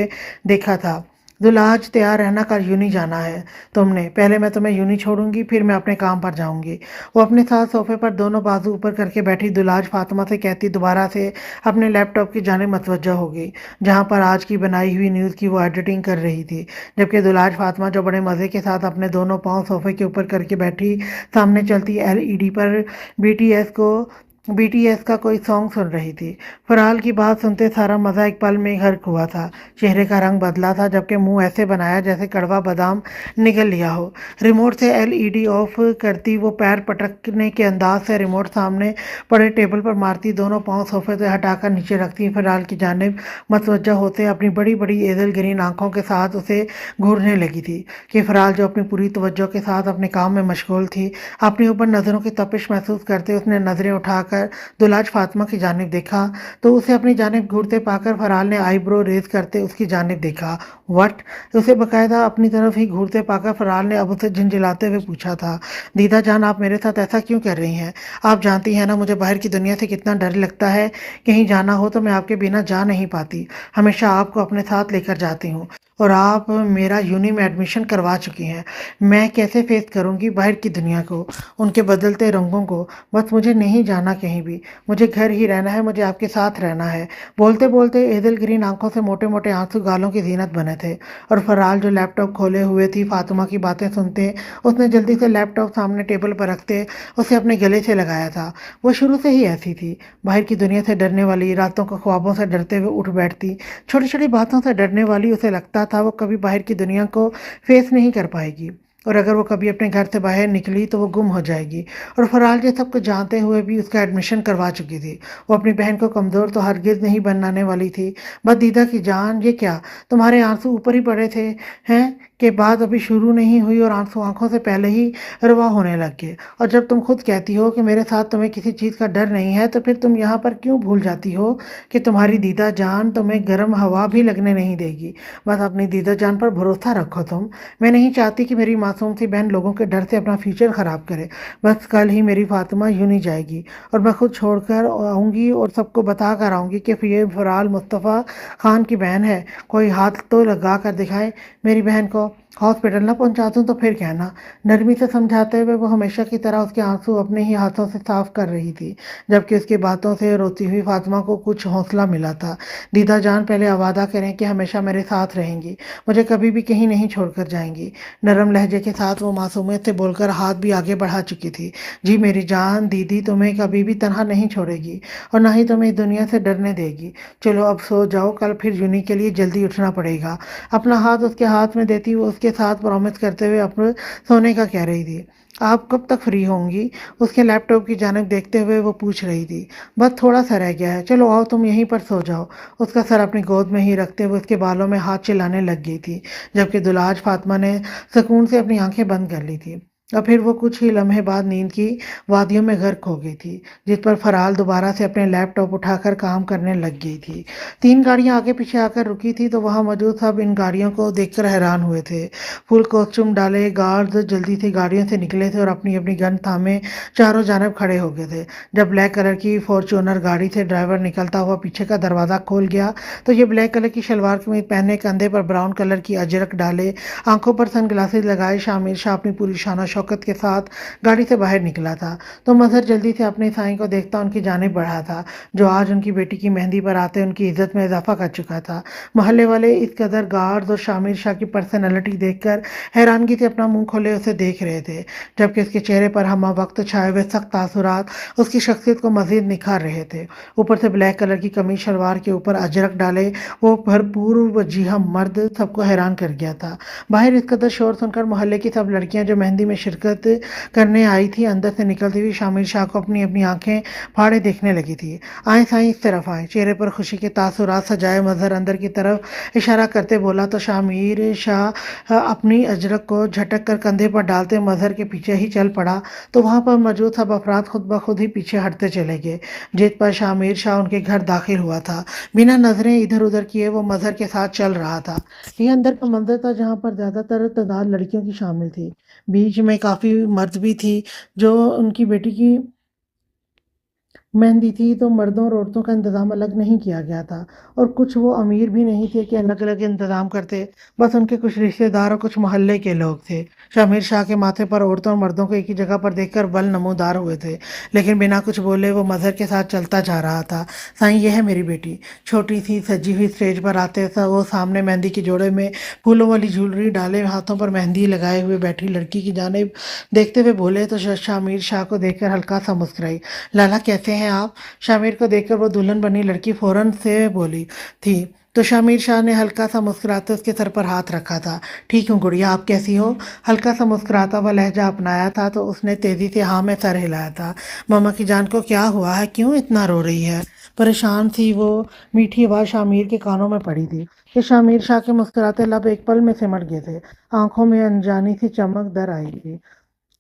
देखा था। दुल्हा, आज तैयार रहना, कल यूं ही जाना है तुमने। पहले मैं तुम्हें यूं ही छोड़ूंगी, फिर मैं अपने काम पर जाऊंगी। वो अपने साथ सोफे पर दोनों बाजू ऊपर करके बैठी दुल्हाज फातिमा से कहती दोबारा से अपने लैपटॉप की जानिब मतवज्जा हो गई, जहां पर आज की बनाई हुई न्यूज़ की वो एडिटिंग कर रही थी। जबकि दुल्हाज फातिमा जो बड़े मज़े के साथ अपने दोनों पाँव सोफे के ऊपर करके बैठी सामने चलती एलईडी पर बीटीएस का कोई सॉन्ग सुन रही थी। फरहाल की बात सुनते सारा मज़ा एक पल में गर्क हुआ था। चेहरे का रंग बदला था, जबकि मुंह ऐसे बनाया जैसे कड़वा बादाम निगल लिया हो। रिमोट से एलईडी ऑफ करती वो पैर पटकने के अंदाज से रिमोट सामने पड़े टेबल पर मारती, दोनों पाँव सोफे से हटाकर नीचे रखती फरहाल की जानिब मतवज्जा होते अपनी बड़ी बड़ी एजल ग्रीन आंखों के साथ उसे घूरने लगी थी कि फरहाल जो अपनी पूरी तवज्जो के साथ अपने काम में मशगूल थी, अपने ऊपर नज़रों की तपिश महसूस करते उसने नज़रें उठाकर दुल्हाज फातिमा की जानिब देखा तो उसे अपनी जानिब घूरते पाकर फरहाल ने आईब्रो रेज करते उसकी जानिब देखा। व्हाट? उसे बकायदा अपनी तरफ ही घूरते पाकर फरहाल ने अब उसे झंझलाते हुए पूछा था, दीदा जान, आप मेरे साथ ऐसा क्यों कर रही हैं? आप जानती हैं ना मुझे बाहर की दुनिया से कितना डर लगता है। कहीं जाना हो तो मैं आपके बिना जा नहीं पाती, हमेशा आपको अपने साथ लेकर जाती हूँ और आप मेरा यूनी में एडमिशन करवा चुकी हैं। मैं कैसे फेस करूंगी बाहर की दुनिया को, उनके बदलते रंगों को? बस मुझे नहीं जाना कहीं भी, मुझे घर ही रहना है, मुझे आपके साथ रहना है। बोलते बोलते एजल ग्रीन आंखों से मोटे मोटे आंसू गालों की जीनत बने थे और फरहाल जो लैपटॉप खोले हुए थी फातिमा की बातें सुनते उसने जल्दी से लैपटॉप सामने टेबल पर रखते उसे अपने गले से लगाया था। वो शुरू से ही ऐसी थी, बाहर की दुनिया से डरने वाली, रातों को ख्वाबों से डरते हुए उठ बैठती, छोटी छोटी बातों से डरने वाली। उसे लगता था वो कभी बाहर की दुनिया को फेस नहीं कर पाएगी और अगर वो कभी अपने घर से बाहर निकली तो वो गुम हो जाएगी। और फरहाल ये सब कुछ जानते हुए भी उसका एडमिशन करवा चुकी थी। वो अपनी बहन को कमज़ोर तो हरगिज़ नहीं बनाने वाली थी। बस दीदा की जान, ये क्या, तुम्हारे आंसू ऊपर ही पड़े थे हैं के बाद अभी शुरू नहीं हुई और आंसू आंखों से पहले ही रवा होने लग गए। और जब तुम खुद कहती हो कि मेरे साथ तुम्हें किसी चीज़ का डर नहीं है तो फिर तुम यहाँ पर क्यों भूल जाती हो कि तुम्हारी दीदा जान तुम्हें गर्म हवा भी लगने नहीं देगी। बस अपनी दीदा जान पर भरोसा रखो तुम। मैं नहीं चाहती कि मेरी मासूम सी बहन लोगों के डर से अपना फ्यूचर ख़राब करे। बस कल ही मेरी फातिमा यूं नहीं जाएगी और मैं खुद छोड़कर आऊँगी और सबको बता कर आऊँगी कि ये फरहाल मुस्तफ़ा खान की बहन है। कोई हाथ तो लगा कर दिखाए मेरी बहन को। हॉस्पिटल ना पहुंचा दूं तो फिर कहना। नरमी से समझाते हुए वो हमेशा की तरह उसके आंसू अपने ही हाथों से साफ कर रही थी, जबकि उसकी बातों से रोती हुई फातिमा को कुछ हौसला मिला था। दीदा जान, पहले वादा करें कि हमेशा मेरे साथ रहेंगी, मुझे कभी भी कहीं नहीं छोड़कर जाएंगी। नरम लहजे के साथ वो मासूमियत से बोलकर हाथ भी आगे बढ़ा चुकी थी। जी मेरी जान, दीदी तुम्हें कभी भी तनहा नहीं छोड़ेगी और ना ही तुम्हें इस दुनिया से डरने देगी। चलो अब सो जाओ, कल फिर यूनी के लिए जल्दी उठना पड़ेगा। अपना हाथ उसके हाथ में देती वो उसके साथ प्रॉमिस करते हुए अपने सोने का कह रही थी। آپ کب تک فری ہوں گی؟ اس کے لیپ ٹاپ کی جانب دیکھتے ہوئے وہ پوچھ رہی تھی۔ بس تھوڑا سا رہ گیا ہے، چلو آؤ تم یہیں پر سو جاؤ۔ اس کا سر اپنی گود میں ہی رکھتے ہوئے اس کے بالوں میں ہاتھ چلانے لگ گئی تھی، جبکہ دلاج فاطمہ نے سکون سے اپنی آنکھیں بند کر لی تھی، اور پھر وہ کچھ ہی لمحے بعد نیند کی وادیوں میں غرق ہو گئی تھی، جس پر فرحال دوبارہ سے اپنے لیپ ٹاپ اٹھا کر کام کرنے لگ گئی تھی۔ 3 گاڑیاں آگے پیچھے آ کر رکی تھی تو وہاں موجود سب ان گاڑیوں کو دیکھ کر حیران ہوئے تھے۔ فل کاسٹیوم ڈالے گارڈز جلدی سے گاڑیوں سے نکلے تھے اور اپنی اپنی گن تھامے چاروں جانب کھڑے ہو گئے تھے۔ جب بلیک کلر کی فارچونر گاڑی سے ڈرائیور نکلتا ہوا پیچھے کا دروازہ کھول گیا تو یہ بلیک کلر کی شلوار قمیض پہنے، کندھے پر براؤن کلر کی اجرک ڈالے، آنکھوں پر سن گلاسز لگائے شامر شاہ اپنی پوری شان و شوکت کے ساتھ گاڑی سے باہر نکلا تھا تو مظہر جلدی سے اپنے سائیں کو دیکھتا ان کی جانب بڑھا تھا، جو آج ان کی بیٹی کی مہندی پر آتے ان کی عزت میں اضافہ کر چکا تھا۔ محلے والے اس قدر گارڈز اور شامر شاہ کی پرسنالٹی دیکھ کر حیرانگی سے اپنا منہ کھولے اسے دیکھ رہے تھے، جبکہ اس کے چہرے پر ہمہ وقت چھائے ہوئے سخت تاثرات اس کی شخصیت کو مزید نکھار رہے تھے۔ اوپر سے بلیک کلر کی قمیض شلوار کے اوپر اجرک ڈالے وہ بھرپور وجیہہ مرد سب کو حیران کر گیا تھا۔ باہر اس قدر شور سن کر محلے کی سب لڑکیاں جو مہندی میں شرکت کرنے آئی تھی اندر سے نکلتی ہوئی شامر شاہ کو اپنی اپنی آنکھیں پھاڑے دیکھنے لگی تھی۔ آئیں سائیں اس طرف آئیں۔ چہرے پر خوشی کے تاثرات سجائے مظہر اندر کی طرف اشارہ کرتے بولا تو شامر شاہ اپنی اجرک کو جھٹک کر کندھے پر ڈالتے مظہر کے پیچھے ہی چل پڑا تو وہاں پر موجود سب افراد خود بخود ہی پیچھے ہٹتے چلے گئے، جس پر شامر شاہ ان کے گھر داخل ہوا تھا۔ بنا نظریں ادھر ادھر کیے وہ مظہر کے ساتھ چل رہا تھا۔ یہ اندر کا منظر تھا جہاں پر زیادہ تر تعداد لڑکیوں کی شامل تھی، بیچ میں کافی مرد بھی تھی۔ جو ان کی بیٹی کی مہندی تھی تو مردوں اور عورتوں کا انتظام الگ نہیں کیا گیا تھا، اور کچھ وہ امیر بھی نہیں تھے کہ الگ الگ انتظام کرتے، بس ان کے کچھ رشتہ دار اور کچھ محلے کے لوگ تھے۔ شامر شاہ کے ماتھے پر عورتوں اور مردوں کو ایک ہی جگہ پر دیکھ کر بل نمودار ہوئے تھے، لیکن بنا کچھ بولے وہ مظہر کے ساتھ چلتا جا رہا تھا۔ سائیں یہ ہے میری بیٹی۔ چھوٹی سی سجی ہوئی اسٹیج پر آتے وہ سامنے مہندی کے جوڑے میں پھولوں والی جھولری ڈالے ہاتھوں پر مہندی لگائے ہوئے بیٹھی لڑکی کی جانب دیکھتے ہوئے بولے تو شامر شاہ کو دیکھ کر ہلکا سا مسکرائی۔ لالا کیسے ہیں آپ؟ شامر کو دیکھ کر وہ دلہن بنی لڑکی فوراً سے بولی تھی تو شامر شاہ نے ہلکا سا مسکراتے اس کے سر پر ہاتھ رکھا تھا۔ ٹھیک ہوں گڑیا، آپ کیسی ہو؟ ہلکا سا مسکراتا ہوا لہجہ اپنایا تھا تو اس نے تیزی سے ہاں میں سر ہلایا تھا۔ ماما کی جان کو کیا ہوا ہے؟ کیوں اتنا رو رہی ہے؟ پریشان سی وہ میٹھی آواز شامر کے کانوں میں پڑی تھی کہ شامر شاہ کے مسکراتے لب ایک پل میں سمٹ گئے تھے، آنکھوں میں انجانی سی چمک در آئی تھی۔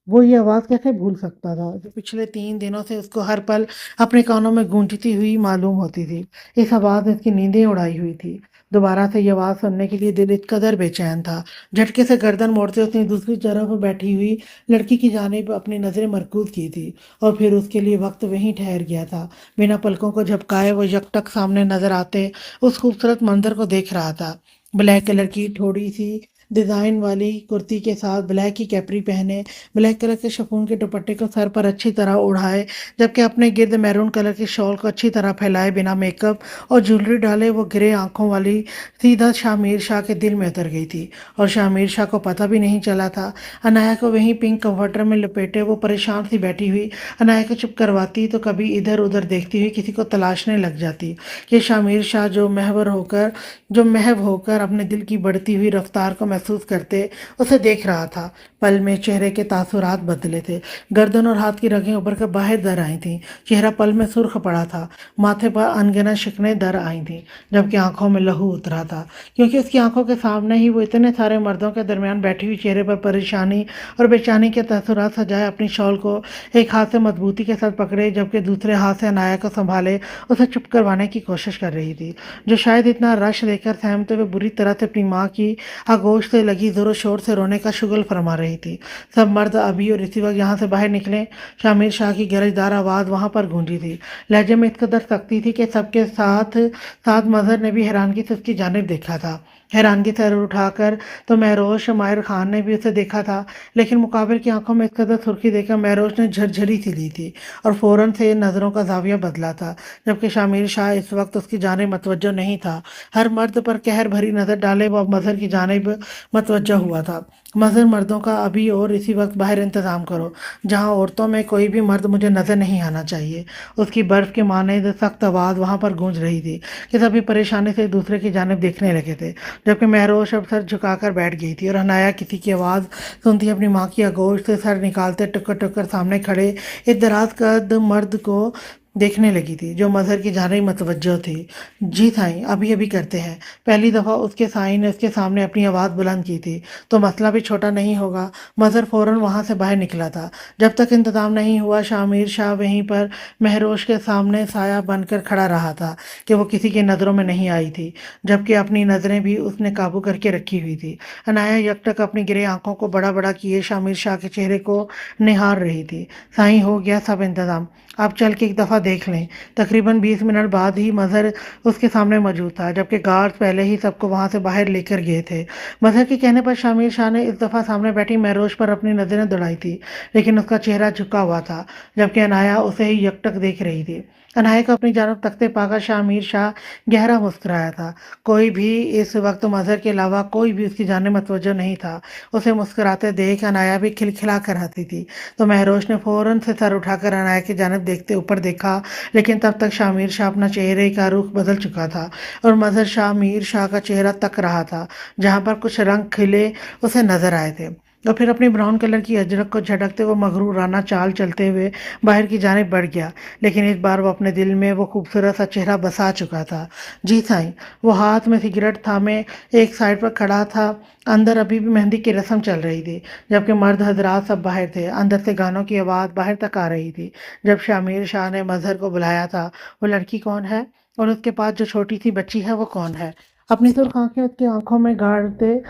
وہ یہ آواز کیسے بھول سکتا تھا جو پچھلے 3 دنوں سے اس کو ہر پل اپنے کانوں میں گونجتی ہوئی معلوم ہوتی تھی۔ اس آواز نے اس کی نیندیں اڑائی ہوئی تھی۔ دوبارہ سے یہ آواز سننے کے لیے دل اس قدر بے چین تھا۔ جھٹکے سے گردن موڑتے اس نے دوسری طرف بیٹھی ہوئی لڑکی کی جانب اپنی نظریں مرکوز کی تھی، اور پھر اس کے لیے وقت وہیں ٹھہر گیا تھا۔ بنا پلکوں کو جھپکائے وہ یکٹک سامنے نظر آتے اس خوبصورت منظر کو دیکھ رہا تھا۔ بلیک کلر کی تھوڑی سی ڈیزائن والی کرتی کے ساتھ بلیک کی کیپری پہنے، بلیک کلر کے شفون کے دوپٹے کو سر پر اچھی طرح اڑھائے، جبکہ اپنے گرد میرون کلر کے شال کو اچھی طرح پھیلائے بنا میک اپ اور جولری ڈالے وہ گرے آنکھوں والی سیدھا شامر شاہ کے دل میں اتر گئی تھی، اور شامر شاہ کو پتہ بھی نہیں چلا تھا۔ عنایا کو وہیں پنک کمفرٹر میں لپیٹے وہ پریشان سی بیٹھی ہوئی عنایا کو چپ کرواتی تو کبھی ادھر ادھر دیکھتی ہوئی کسی کو تلاشنے لگ جاتی کہ شامر شاہ جو محو ہو کر اپنے دل کی بڑھتی ہوئی رفتار کو محسوس کرتے اسے دیکھ رہا تھا۔ پل میں چہرے کے تاثرات بدلے تھے، گردن اور ہاتھ کی رگیں ابھر کر باہر در آئی تھیں، چہرہ پل میں سرخ پڑا تھا، ماتھے پر انگنت شکنیں در آئی تھیں، جبکہ آنکھوں میں لہو اترا تھا، کیونکہ اس کی آنکھوں کے سامنے ہی وہ اتنے سارے مردوں کے درمیان بیٹھی ہوئی چہرے پر پریشانی اور بے چینی کے تاثرات سجائے اپنی شال کو ایک ہاتھ سے مضبوطی کے ساتھ پکڑے جبکہ دوسرے ہاتھ سے عنایا کو سنبھالے اسے چپ کروانے کی کوشش کر رہی تھی، جو شاید اتنا رش دے کر سہمتے ہوئے بری طرح سے اپنی ماں کی آغوش سے لگی زور و شور سے رونے کا شغل فرما رہی تھی۔ سب مرد ابھی اور اسی وقت یہاں سے باہر نکلیں۔ شامر شاہ کی گرجدار آواز وہاں پر گونجی تھی، لہجے میں اس قدر سختی تھی کہ سب کے ساتھ ساتھ مظہر نے بھی حیرانگی سے اس کی جانب دیکھا تھا۔ حیرانگی سے سر اٹھا کر تو مہروش ماہر خان نے بھی اسے دیکھا تھا، لیکن مقابل کی آنکھوں میں اس قدر سرخی دیکھ کر مہروش نے جھرجھری سی لی تھی اور فوراً سے نظروں کا زاویہ بدلا تھا، جبکہ شامر شاہ اس وقت اس کی جانب متوجہ نہیں تھا۔ ہر مرد پر قہر بھری نظر ڈالے وہ اب مظہر کی جانب متوجہ ہوا تھا۔ مظہر، مردوں کا ابھی اور اسی وقت باہر انتظام کرو، جہاں عورتوں میں کوئی بھی مرد مجھے نظر نہیں آنا چاہیے۔ اس کی برف کے مانند سخت آواز وہاں پر گونج رہی تھی کہ سبھی پریشانی سے ایک دوسرے کی جانب دیکھنے لگے تھے۔ जबकि महरोश अब सर झुकाकर बैठ गई थी और हनाया किसी की आवाज़ सुनती अपनी माँ की आगोश से सर निकालते टुकर टुकर सामने खड़े एक दराज कद मर्द को देखने लगी थी जो मजहर की जानिब मतवज्जो थी। जी साईं, अभी अभी करते हैं। पहली दफ़ा उसके साईं ने उसके सामने अपनी आवाज़ बुलंद की थी तो मसला भी छोटा नहीं होगा। मजहर फ़ौरन वहाँ से बाहर निकला था। जब तक इंतज़ाम नहीं हुआ शामिर शाह वहीं पर महरोश के सामने साया बनकर खड़ा रहा था कि वो किसी की नज़रों में नहीं आई थी, जबकि अपनी नज़रें भी उसने काबू करके रखी हुई थी। अनाया यकटक अपनी गिरे आंखों को बड़ा बड़ा किए शामिर शाह के चेहरे को निहार रही थी। साईं, हो गया सब इंतज़ाम, आप चल के एक दफ़ा देख लें। तकरीबन 20 मिनट बाद ही मजहर उसके सामने मौजूद था, जबकि गार्ड्स पहले ही सबको वहाँ से बाहर लेकर गए थे। मजहर के कहने पर शामिर शाह ने इस दफ़ा सामने बैठी महरोश पर अपनी नज़रें दौड़ाई थी, लेकिन उसका चेहरा झुका हुआ था, जबकि अनाया उसे ही यकटक देख रही थी। अनाया को अपनी जानब तकते पाकर शामिर शाह गहरा मुस्कुराया था। कोई भी इस वक्त मजहर के अलावा कोई भी उसकी जाने मतवज्जो नहीं था। उसे मुस्कुराते देख अनाया भी खिलखिला कर हंसी थी तो महरोश ने फौरन से सर उठाकर अनाया की जानब देखते ऊपर देखा, लेकिन तब तक शामिर शाह अपना चेहरे का रुख बदल चुका था और मजहर शामिर शाह का चेहरा तक रहा था जहाँ पर कुछ रंग खिले उसे नजर आए थे और फिर अपनी ब्राउन कलर की अजरक को झटकते वो मगरूराना चाल चलते हुए बाहर की जानिब बढ़ गया। लेकिन इस बार वो अपने दिल में वो खूबसूरत सा चेहरा बसा चुका था। जी साईं, वो हाथ में सिगरेट थामे एक साइड पर खड़ा था। अंदर अभी भी मेहंदी की रस्म चल रही थी, जबकि मर्द हजरात सब बाहर थे। अंदर से गानों की आवाज़ बाहर तक आ रही थी। जब शामिर शाह ने मजहर को बुलाया था, वो लड़की कौन है और उसके पास जो छोटी सी बच्ची है वो कौन है, अपनी सुर्ख आंखें उसकी आंखों में गाड़ते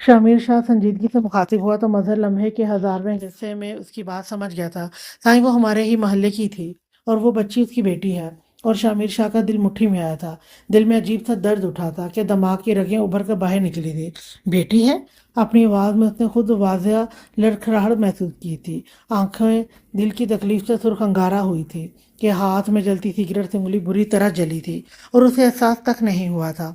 शामिर शाह संजीदगी से मुखातिब हुआ तो मजहर लम्हे के हज़ारवें हिस्से में उसकी बात समझ गया था। साईं, वो हमारे ही मोहल्ले की थी और वो बच्ची उसकी बेटी है। और शामिर शाह का दिल मुट्ठी में आया था। दिल में अजीब सा दर्द उठा था कि दिमाग की रगें उभर कर बाहर निकली थी। बेटी है? अपनी आवाज़ में उसने खुद वाज़िया लड़खड़ाहट महसूस की थी। आंखें दिल की तकलीफ से सुर्ख अंगारा हुई थी कि हाथ में जलती सिगरेट से उंगली बुरी तरह जली थी और उसे एहसास तक नहीं हुआ था।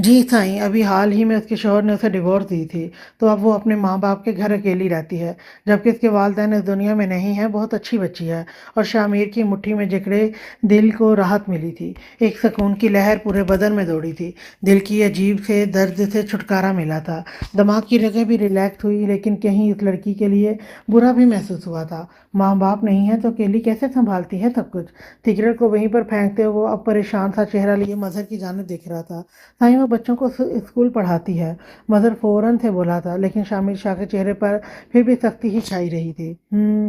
जी साईं, अभी हाल ही में उसके शौहर ने उसे डिवोर्स दी थी, तो अब वो अपने माँ बाप के घर अकेली रहती है, जबकि उसके वालिदैन इस दुनिया में नहीं हैं। बहुत अच्छी बच्ची है। और शामिर की मुट्ठी में जकड़े दिल को राहत मिली थी। एक सुकून की लहर पूरे बदन में दौड़ी थी। दिल की अजीब से दर्द से छुटकारा मिला था। दिमाग की रगें भी रिलैक्स हुई, लेकिन कहीं इस लड़की के लिए बुरा भी महसूस हुआ था। माँ बाप नहीं है तो अकेली कैसे संभालती है सब कुछ। सिगरेट को वहीं पर फेंकते हुए वो अब परेशान सा चेहरा लिए मजहर की जानिब देख रहा था। साईं, वो बच्चों को स्कूल पढ़ाती है, मजहर फौरन से बोला था, लेकिन शामिर शाह के चेहरे पर फिर भी सख्ती ही छाई रही थी।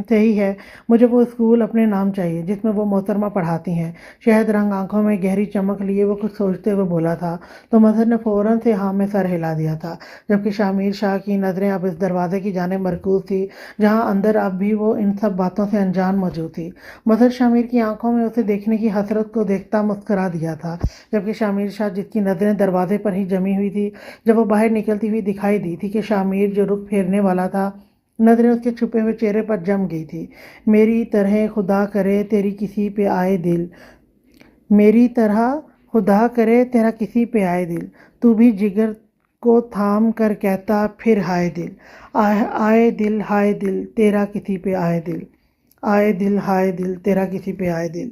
सही है, मुझे वो स्कूल अपने नाम चाहिए जिसमें वो मोहतरमा पढ़ाती हैं। शहद रंग आंखों में गहरी चमक लिए वो कुछ सोचते हुए बोला था तो मजहर ने फौरन से हाँ में सर हिला दिया था, जबकि शामिर शाह की नज़रें अब इस दरवाजे की जानिब मरकूज थी जहाँ अंदर अब भी वो इन सब बातों से अनजान मौजूद थी। मजहर शामिर की आंखों में उसे देखने की हसरत को देखता मुस्करा दिया था, जबकि शामिर शाह जिसकी नज़रें दरवाजे पर ही जमी हुई थी, जब वो बाहर निकलती हुई दिखाई दी थी कि शामिर जो रुख फेरने वाला था, नज़रें उसके छुपे हुए चेहरे पर जम गई थी। मेरी तरह खुदा करे तेरी किसी पे आए दिल, मेरी तरह खुदा करे तेरा किसी पे आए दिल, तू भी जिगर को थाम कर कहता फिर हाय दिल, आए दिल हाय दिल तेरा किसी पे आए दिल, आए दिल हाय दिल तेरा किसी पे आए दिल,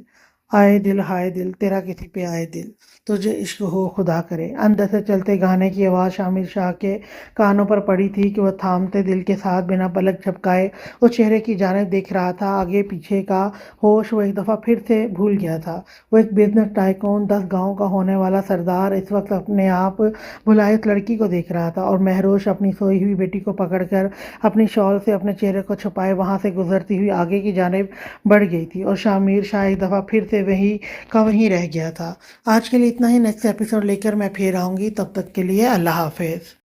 आए दिल हाय दिल तेरा किसी पे आए दिल, तुझे इश्क हो खुदा करे। अंदर से चलते गाने की आवाज़ शामिर शाह के कानों पर पड़ी थी कि वह थामते दिल के साथ बिना पलक झपकाए उस चेहरे की जानिब देख रहा था। आगे पीछे का होश वो एक दफ़ा फिर से भूल गया था। वो एक बिजनेस टाइकून 10 गाँव का होने वाला सरदार इस वक्त अपने आप बुलाए उस लड़की को देख रहा था और महरोश अपनी सोई हुई बेटी को पकड़कर अपनी शॉल से अपने चेहरे को छुपाए वहाँ से गुजरती हुई आगे की जानिब बढ़ गई थी और शामिर शाह एक दफ़ा फिर से वहीं का वहीं रह गया था। आज के लिए इतना ही। नेक्स्ट एपिसोड लेकर मैं फिर आऊँगी, तब तक के लिए अल्लाह हाफिज़।